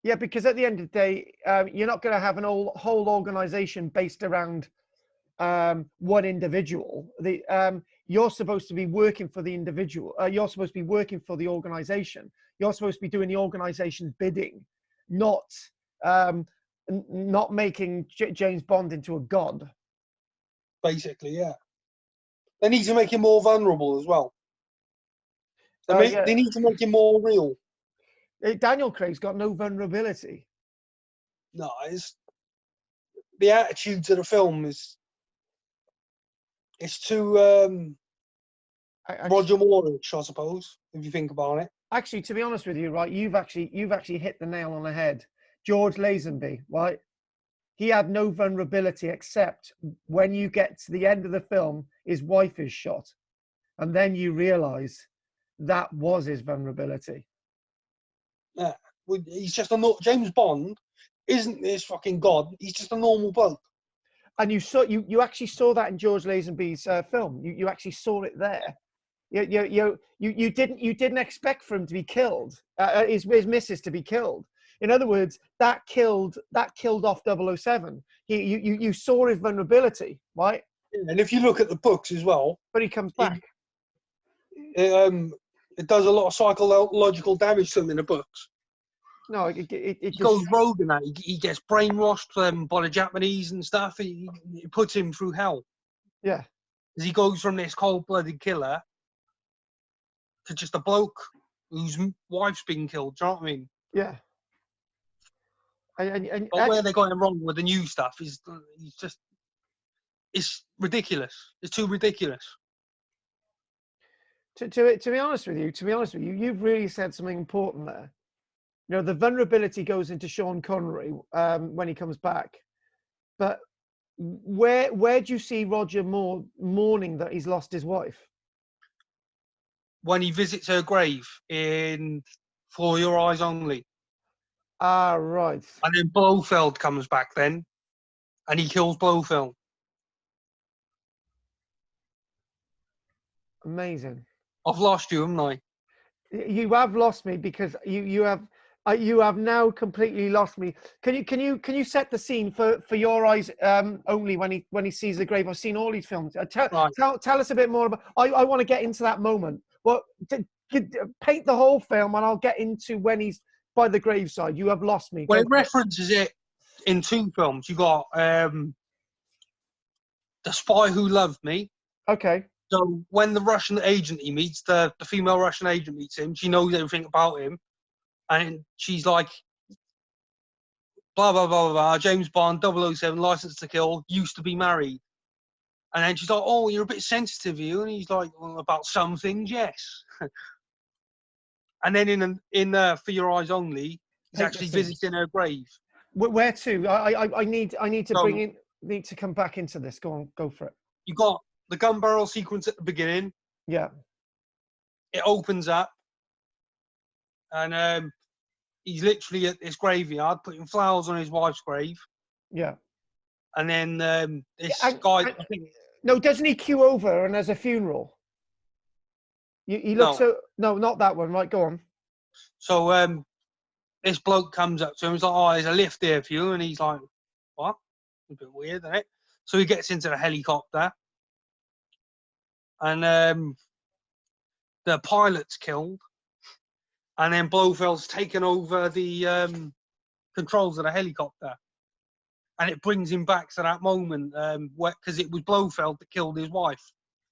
Yeah, because at the end of the day, you're not going to have an whole organization based around one individual. You're supposed to be working for the individual. You're supposed to be working for the organization. You're supposed to be doing the organization's bidding, not not making James Bond into a god. Basically, yeah. They need to make him more vulnerable as well. They need to make him more real. Daniel Craig's got no vulnerability. No, it's the attitude to the film is it's too Roger Moore-ish, I suppose, if you think about it. Actually, to be honest with you, right, you've actually hit the nail on the head. George Lazenby, right? He had no vulnerability except when you get to the end of the film, his wife is shot. And then you realize that was his vulnerability. Yeah. He's just James Bond isn't this fucking god. He's just a normal bloke. And you actually saw that in George Lazenby's film. You actually saw it there. You didn't expect for him to be killed. His missus to be killed. In other words, that killed off 007. You saw his vulnerability, right? And if you look at the books as well, but he comes back. It does a lot of psychological damage to him in the books. No, he goes rogue in that. He gets brainwashed by the Japanese and stuff. It puts him through hell. Yeah. As he goes from this cold-blooded killer to just a bloke whose wife's been killed. Do you know what I mean? Yeah. But where they got him wrong with the new stuff is it's ridiculous. It's too ridiculous. To be honest with you, you've really said something important there. You know, the vulnerability goes into Sean Connery when he comes back. But where do you see Roger Moore mourning that he's lost his wife? When he visits her grave in For Your Eyes Only. Ah, right. And then Blofeld comes back then, and he kills Blofeld. Amazing. I've lost you, haven't I? You have lost me because you have now completely lost me. Can you set the scene for Your Eyes Only when he sees the grave? I've seen all these films. Tell us a bit more about. I want to get into that moment. Well, paint the whole film, and I'll get into when he's by the graveside. You have lost me. Well, it references it in two films. You got The Spy Who Loved Me. Okay. So when the Russian agent he meets, the female Russian agent meets him, she knows everything about him. And she's like, blah, blah, blah, blah, James Bond, 007, License to Kill, used to be married. And then she's like, oh, you're a bit sensitive, you. And he's like, well, about some things, yes. And then in For Your Eyes Only, he's actually visiting her grave. Where to? I need to need to come back into this. Go on, go for it. You got the gun barrel sequence at the beginning. Yeah. It opens up, and he's literally at this graveyard putting flowers on his wife's grave. Yeah. And then this guy. No, doesn't he queue over and there's a funeral? He looks no, not that one. Right, go on. So this bloke comes up to him. He's like, "Oh, there's a lift here for you," and he's like, "What? A bit weird, isn't it?" So he gets into the helicopter, and the pilot's killed, and then Blofeld's taken over the controls of the helicopter, and it brings him back to that moment because it was Blofeld that killed his wife.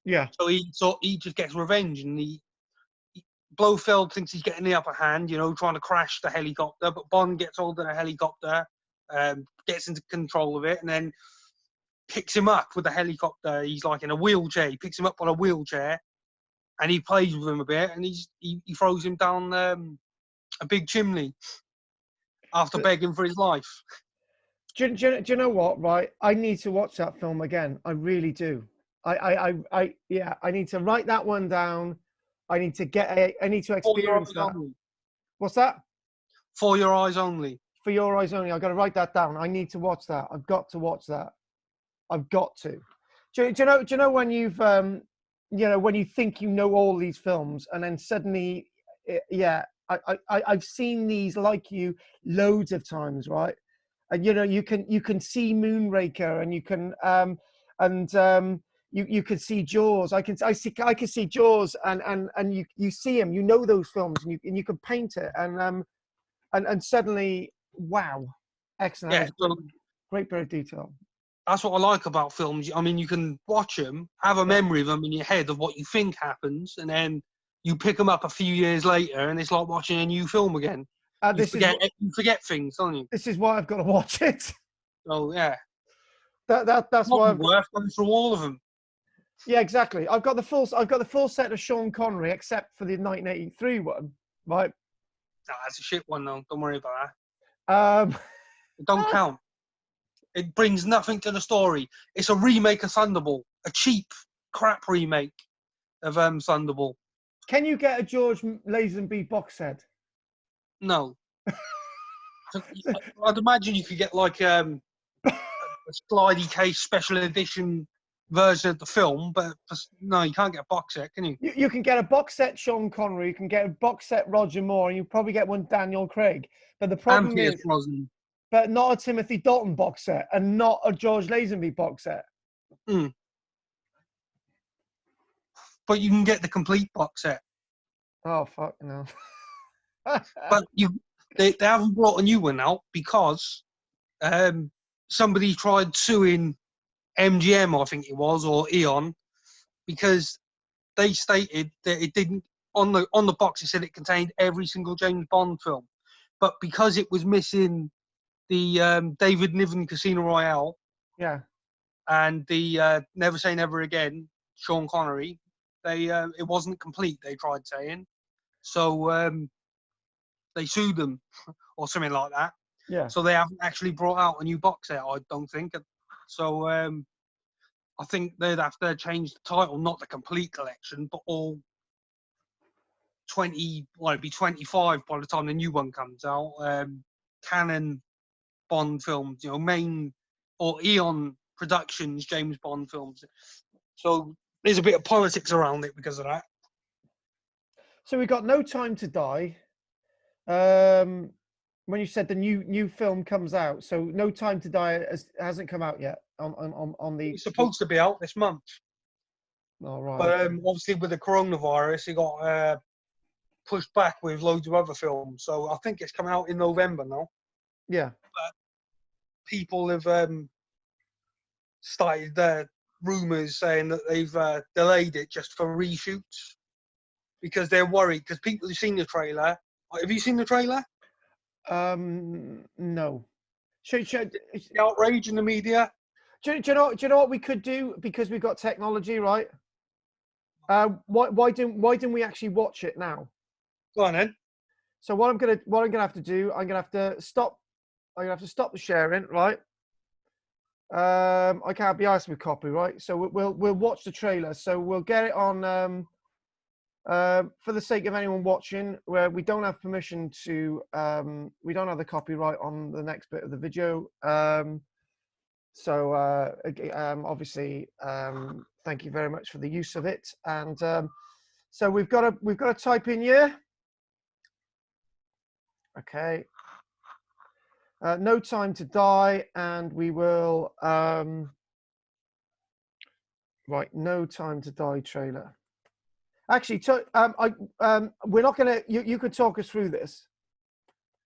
Yeah. So he just gets revenge, and Blofeld thinks he's getting the upper hand, you know, trying to crash the helicopter, but Bond gets hold of the helicopter, gets into control of it, and then picks him up with the helicopter. He's like in a wheelchair. He picks him up on a wheelchair, and he plays with him a bit, and he throws him down a big chimney after begging for his life. Do you know what? Right, I need to watch that film again. I really do. I need to write that one down. I need to experience that. Only. What's that? For Your Eyes Only. For Your Eyes Only. I've got to write that down. I need to watch that. I've got to watch that. I've got to. Do you know when you've when you think you know all these films and then suddenly, I've seen these like you loads of times, right? And you can see Moonraker, and you can and you could see Jaws. I can see Jaws, and you see him. You know those films, and you can paint it, and suddenly, wow, excellent. Yeah, That was so great bit of detail. that's what I like about films. I mean, you can watch them, have a memory of them in your head of what you think happens, and then you pick them up a few years later, and it's like watching a new film again. You forget things, don't you? This is why I've got to watch it. So yeah, That's why not I've worth going through all of them. Yeah, exactly. I've got the full set of Sean Connery, except for the 1983 one, right? Nah, that's a shit one though. Don't worry about Um, that. It don't count. It brings nothing to the story. It's a remake of Thunderball, a cheap crap remake of Thunderball. can you get a George Lazenby box set? No, I'd imagine you could get like a slidey case special edition version of the film, but no, you can't get a box set, can you? You can get a box set Sean Connery, you can get a box set Roger Moore, and you probably get one Daniel Craig. But the problem Pierce is, Brosnan. but not a Timothy Dalton box set, and not a George Lazenby box set. Mm. But you can get the complete box set. Oh fuck no! But they haven't brought a new one out because somebody tried suing MGM, I think it was, or Eon, because they stated that it didn't on the box. It said it contained every single James Bond film, but because it was missing the David Niven Casino Royale, Yeah. and the Never Say Never Again, Sean Connery, it wasn't complete. They tried saying, so they sued them or something like that. Yeah. So they haven't actually brought out a new box set, I don't think. So I think they'd have to change the title, not the complete collection, but all 20, well, it'd be 25 by the time the new one comes out. Canon Bond films, main or Eon Productions James Bond films. So there's a bit of politics around it because of that. So we got No Time to Die. When you said the new film comes out, so No Time to Die hasn't come out yet on the. It's supposed to be out this month, Oh, right. but Okay. obviously with the coronavirus, it got pushed back with loads of other films. So I think it's coming out in November now. Yeah. But people have started rumours saying that they've delayed it just for reshoots because they're worried because people have seen the trailer. Have you seen the trailer? No. The outrage in the media. Do you know what we could do because we've got technology, right? Why didn't we actually watch it now? Go on then. So what I'm gonna have to do, I'm gonna have to stop the sharing, right? I can't be asked with copyright, so we'll watch the trailer. So we'll get it on. For the sake of anyone watching, where we don't have permission to, we don't have the copyright on the next bit of the video. So obviously, thank you very much for the use of it. And so we've got to type in here. Okay. No Time to Die, and we will right. No Time to Die trailer. Actually, we're not gonna. You could talk us through this.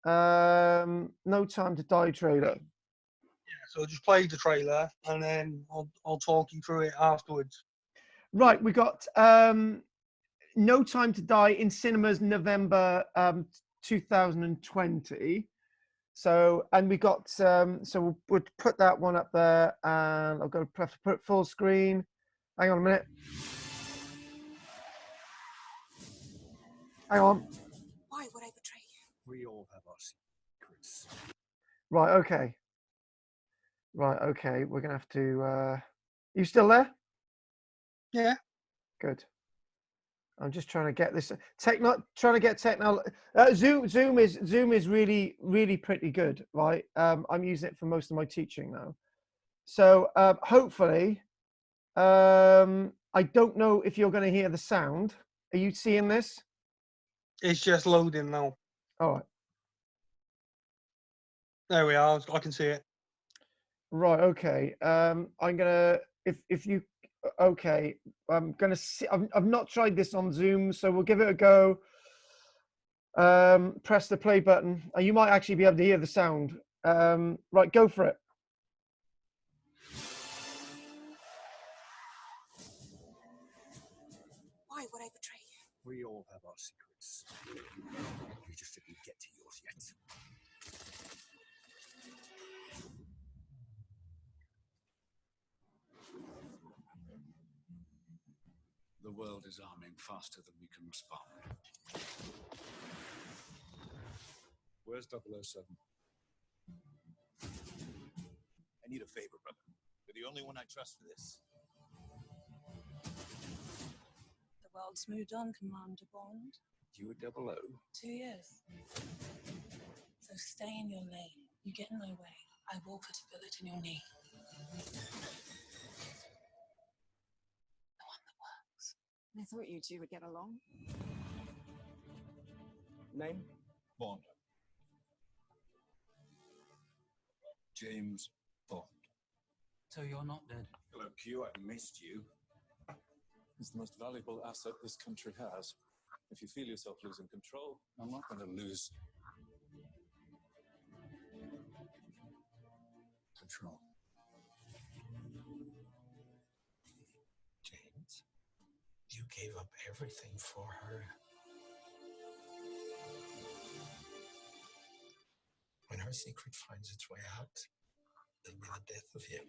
No Time to Die trailer. Yeah, so just play the trailer and then I'll talk you through it afterwards. Right, we got No Time to Die in cinemas November 2020. So, and we got so we'll put that one up there, and I've got to put it full screen. Hang on a minute. Hang on. Why would I betray you? We all have our secrets. Right, okay. Right, okay. We're gonna have to. You still there? Yeah. Good. I'm just trying to get this trying to get technology. Zoom is really pretty good, right? I'm using it for most of my teaching now. So hopefully, I don't know if you're going to hear the sound. Are you seeing this? It's just loading now. All right. There we are. I can see it. Right. Okay. I'm gonna. if you okay, I'm gonna see. I've not tried this on Zoom, so we'll give it a go. Press the play button. You might actually be able to hear the sound. Right, go for it. Why would I betray you? We all have our secrets. You just didn't get to yours yet. The world is arming faster than we can respond. Where's 007? I need a favor, brother. You're the only one I trust for this. The world's moved on, Commander Bond. You were 00. 2 years. So stay in your lane. You get in my way, I will put a bullet in your knee. The one that works. I thought you two would get along. Name? Bond. James Bond. So you're not dead? Hello, Q. I missed you. It's the most valuable asset this country has. If you feel yourself losing control, I'm not going to lose Control. James, you gave up everything for her. When her secret finds its way out, it'll be the death of you.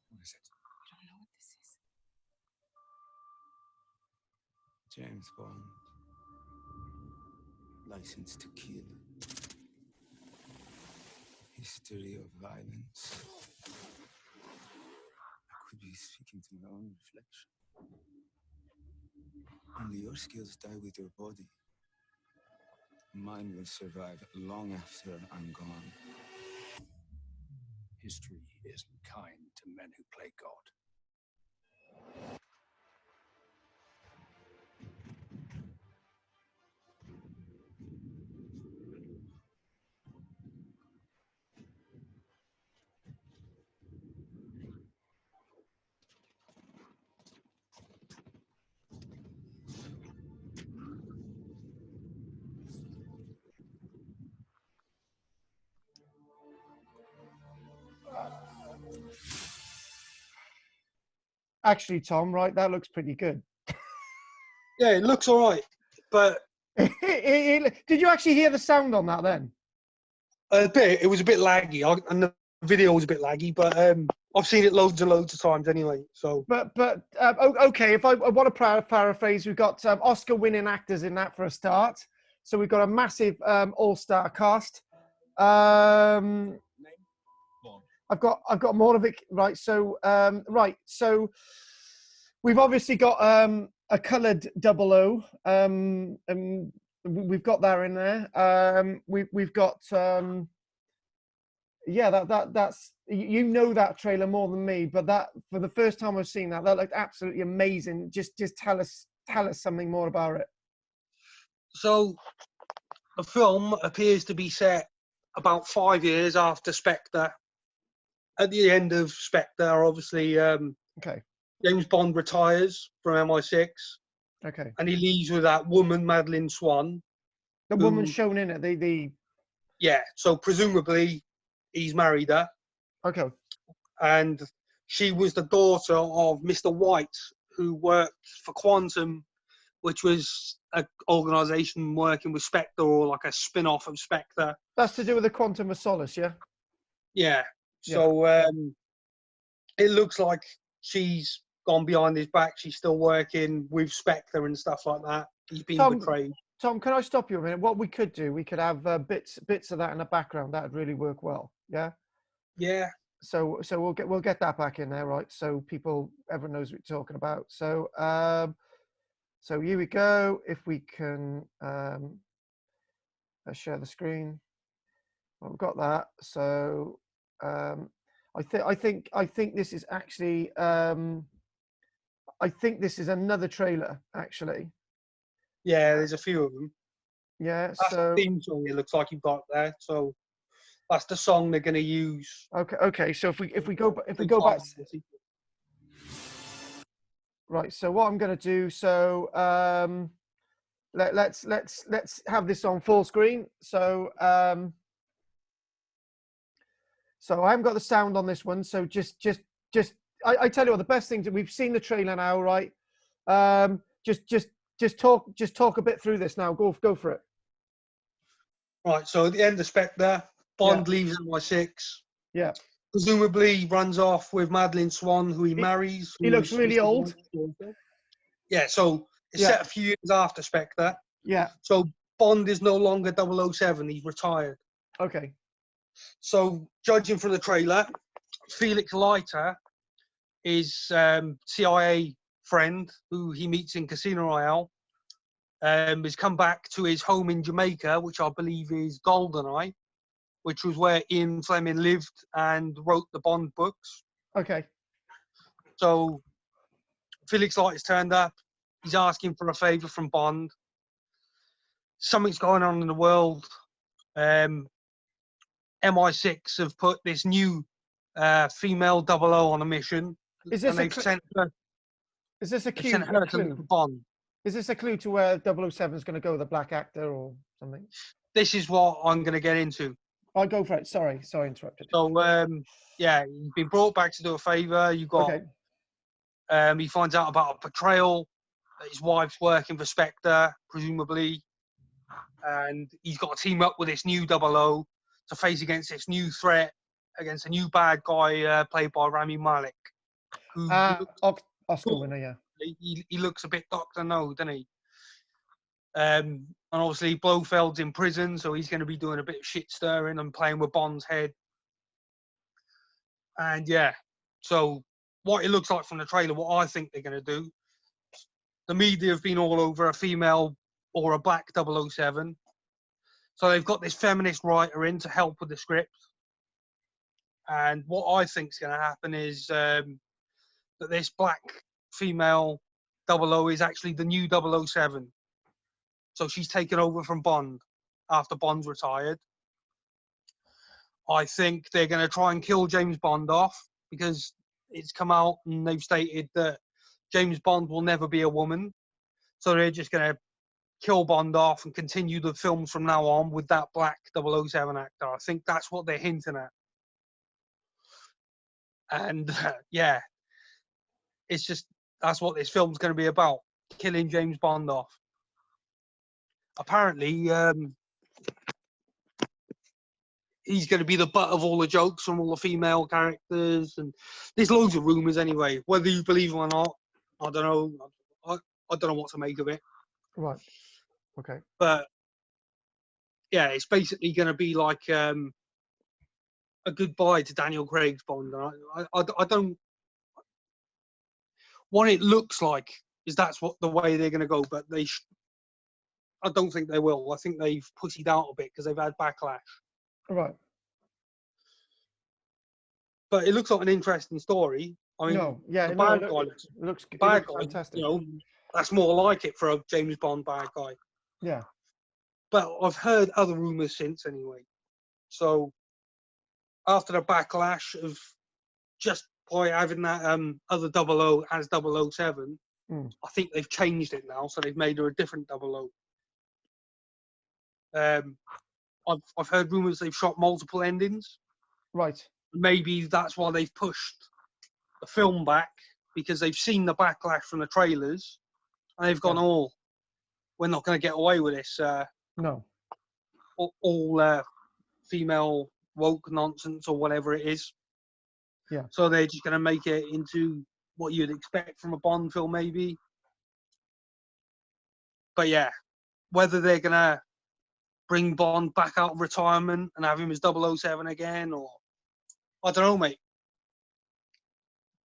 What is it? I don't know what this is. James Bond. License to kill. History of violence. I could be speaking to my own reflection. Only your skills die with your body. Mine will survive long after I'm gone. History isn't kind to men who play God. Actually, Tom, right? That looks pretty good. Yeah, it looks all right, but Did you actually hear the sound on that then? a bit. It was a bit laggy, and the video was a bit laggy. But I've seen it loads and loads of times anyway. So, Okay. If I want to paraphrase, we've got Oscar-winning actors in that for a start. So we've got a massive all-star cast. Name? Bond. I've got more of it, right? So so we've obviously got a coloured 00. And we've got that in there. We've got yeah, that's you know that trailer more than me, but that for the first time I've seen that looked absolutely amazing. Just tell us something more about it. so the film appears to be set about 5 years after Spectre. At the end of Spectre, obviously, Okay. James Bond retires from MI6, Okay. and he leaves with that woman, Madeline Swan. The woman shown in it. The Yeah, so presumably he's married her, okay. and she was the daughter of Mr. White, who worked for Quantum, which was an organisation working with Spectre, or like a spin-off of Spectre. That's to do with the Quantum of Solace, yeah. Yeah. So it looks like she's gone behind his back. She's still working with Spectre and stuff like that. He's been betrayed. Tom, can I stop you a minute? What we could do, we could have bits of that in the background. That would really work well. Yeah. Yeah. So we'll get that back in there, right? So everyone knows what we're talking about. So so here we go. If we can share the screen. Well, we've got that. So I think this is actually I think this is another trailer actually. Yeah, there's a few of them. Yeah. That's So the theme song it looks like you've got there. So That's the song they're going to use. Okay. So if we go back, right. So what I'm going to do. So let's have this on full screen. So so I haven't got the sound on this one. So just I tell you what, the best thing, we've seen the trailer now, right? Just talk a bit through this now. Go for it. Right, so at the end of Spectre, Bond leaves MI6. Yeah. Presumably runs off with Madeline Swan, who he marries. He looks really old. Yeah, so it's set a few years after Spectre. Yeah. So Bond is no longer 007, he's retired. Okay. So judging from the trailer, Felix Leiter is CIA friend who he meets in Casino Royale. Has come back to his home in Jamaica, which I believe is Goldeneye, which was where Ian Fleming lived and wrote the Bond books. Okay. So Felix Leiter's turned up. He's asking for a favour from Bond. Something's going on in the world. MI6 have put this new female 00 on a mission. Is this and is this a they've sent her to look for Bond. Is this a clue to where 007 is going to go, the black actor or something? This is what I'm going to get into. I'll go for it. Sorry, interrupted. So, yeah, he's been brought back to do a favour. You got, he finds out about a betrayal, that his wife's working for Spectre, presumably, and he's got to team up with this new 00 to face against this new threat, against a new bad guy played by Rami Malek. Who Oscar winner, yeah. He looks a bit Dr. No, doesn't he? And obviously Blofeld's in prison, so he's going to be doing a bit of shit stirring and playing with Bond's head. And yeah, so what it looks like from the trailer, what I think they're going to do, the media have been all over a female or a black 007. So they've got this feminist writer in to help with the script. And what I think is going to happen is that this black female 00 is actually the new 007. So she's taken over from Bond after Bond's retired. I think they're going to try and kill James Bond off because it's come out and they've stated that James Bond will never be a woman. So they're just going to kill Bond off and continue the films from now on with that black 007 actor. I think that's what they're hinting at. And yeah, it's just, that's what this film's going to be about, killing James Bond off. Apparently, he's going to be the butt of all the jokes from all the female characters, and there's loads of rumours anyway. Whether you believe them or not, I don't know. I don't know what to make of it. Right. Okay. But yeah, it's basically going to be like a goodbye to Daniel Craig's Bond. And I don't. What it looks like is that's what the way they're going to go, but I don't think they will. I think they've pussied out a bit because they've had backlash. Right. But it looks like an interesting story. I mean, it looks fantastic. You know, that's more like it for a James Bond bad guy. Yeah. But I've heard other rumours since anyway. So after the backlash of just by having that other 00 as 007, I think they've changed it now. So they've made her a different 00. I've heard rumours they've shot multiple endings. Right. Maybe that's why they've pushed the film back, because they've seen the backlash from the trailers and they've gone, we're not going to get away with this. No. All female woke nonsense or whatever it is. Yeah. So they're just going to make it into what you'd expect from a Bond film, maybe. But yeah, whether they're going to bring Bond back out of retirement and have him as 007 again, or I don't know, mate.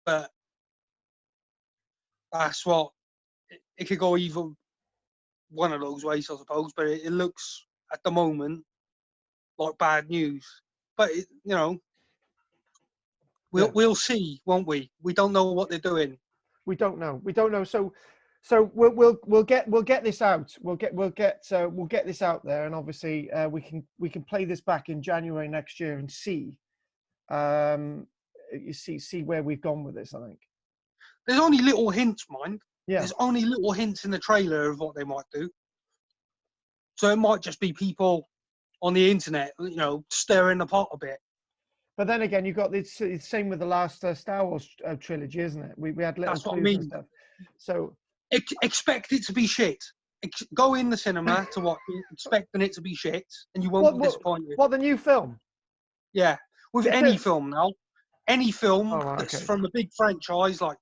But that's what it could go either one of those ways, I suppose. But it looks at the moment like bad news. But we'll see, won't we? We don't know what they're doing. We don't know. So So we'll get this out. We'll get this out there, and obviously we can play this back in January next year and see see where we've gone with this. I think There's only little hints, mind. Yeah. There's only little hints in the trailer of what they might do. So it might just be people on the internet, you know, stirring the pot a bit. But then again, you've got the same with the last Star Wars trilogy, isn't it? We had little That's what I clues and mean. stuff. So Expect it to be shit. Go in the cinema to watch it, expecting it to be shit, and you won't be disappointed. What, the new film? Yeah, with any film now, any film that's okay. from a big franchise like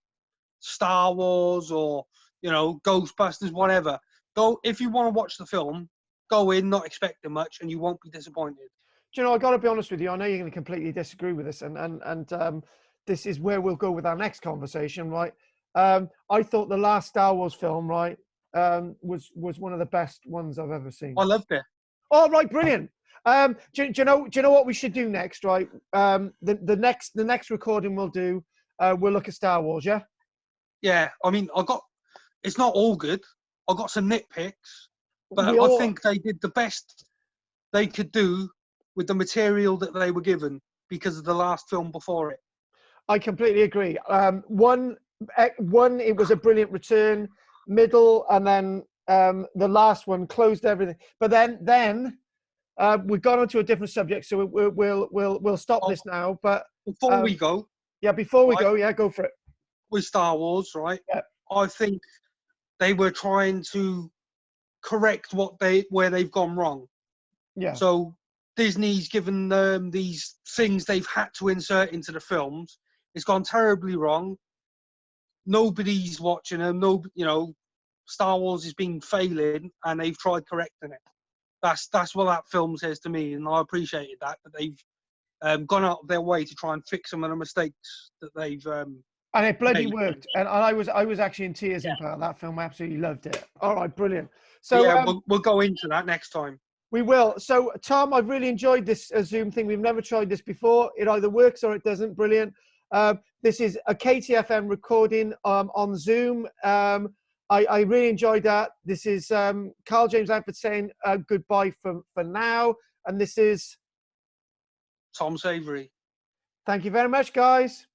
Star Wars or, you know, Ghostbusters, whatever. Go if you want to watch the film, go in not expecting much, and you won't be disappointed. Do you know, I got to be honest with you. I know you're going to completely disagree with this, and this is where we'll go with our next conversation, right? I thought the last Star Wars film, right, was one of the best ones I've ever seen. I loved it. Oh, right, brilliant. Do you know what we should do next, right? The next recording we'll do, we'll look at Star Wars, yeah. Yeah, I mean, it's not all good. I got some nitpicks, but I think they did the best they could do with the material that they were given because of the last film before it. I completely agree. One, it was a brilliant return. Middle, and then the last one closed everything. But then we've gone on to a different subject, so we'll stop this now. But before we go, go for it. With Star Wars, right? Yeah. I think they were trying to correct where they've gone wrong. Yeah. So Disney's given them these things they've had to insert into the films. It's gone terribly wrong. Nobody's watching them. You know, Star Wars has been failing, and they've tried correcting it. That's what that film says to me, and I appreciated that they've gone out of their way to try and fix some of the mistakes that they've. And it bloody worked. And I was actually in tears in part of that film. I absolutely loved it. All right, brilliant. So yeah, we'll go into that next time. We will. So, Tom, I've really enjoyed this Zoom thing. We've never tried this before. It either works or it doesn't. Brilliant. This is a KTFM recording on Zoom. I really enjoyed that. This is Karl-James Langford saying goodbye for now. And this is Tom Savery. Thank you very much, guys.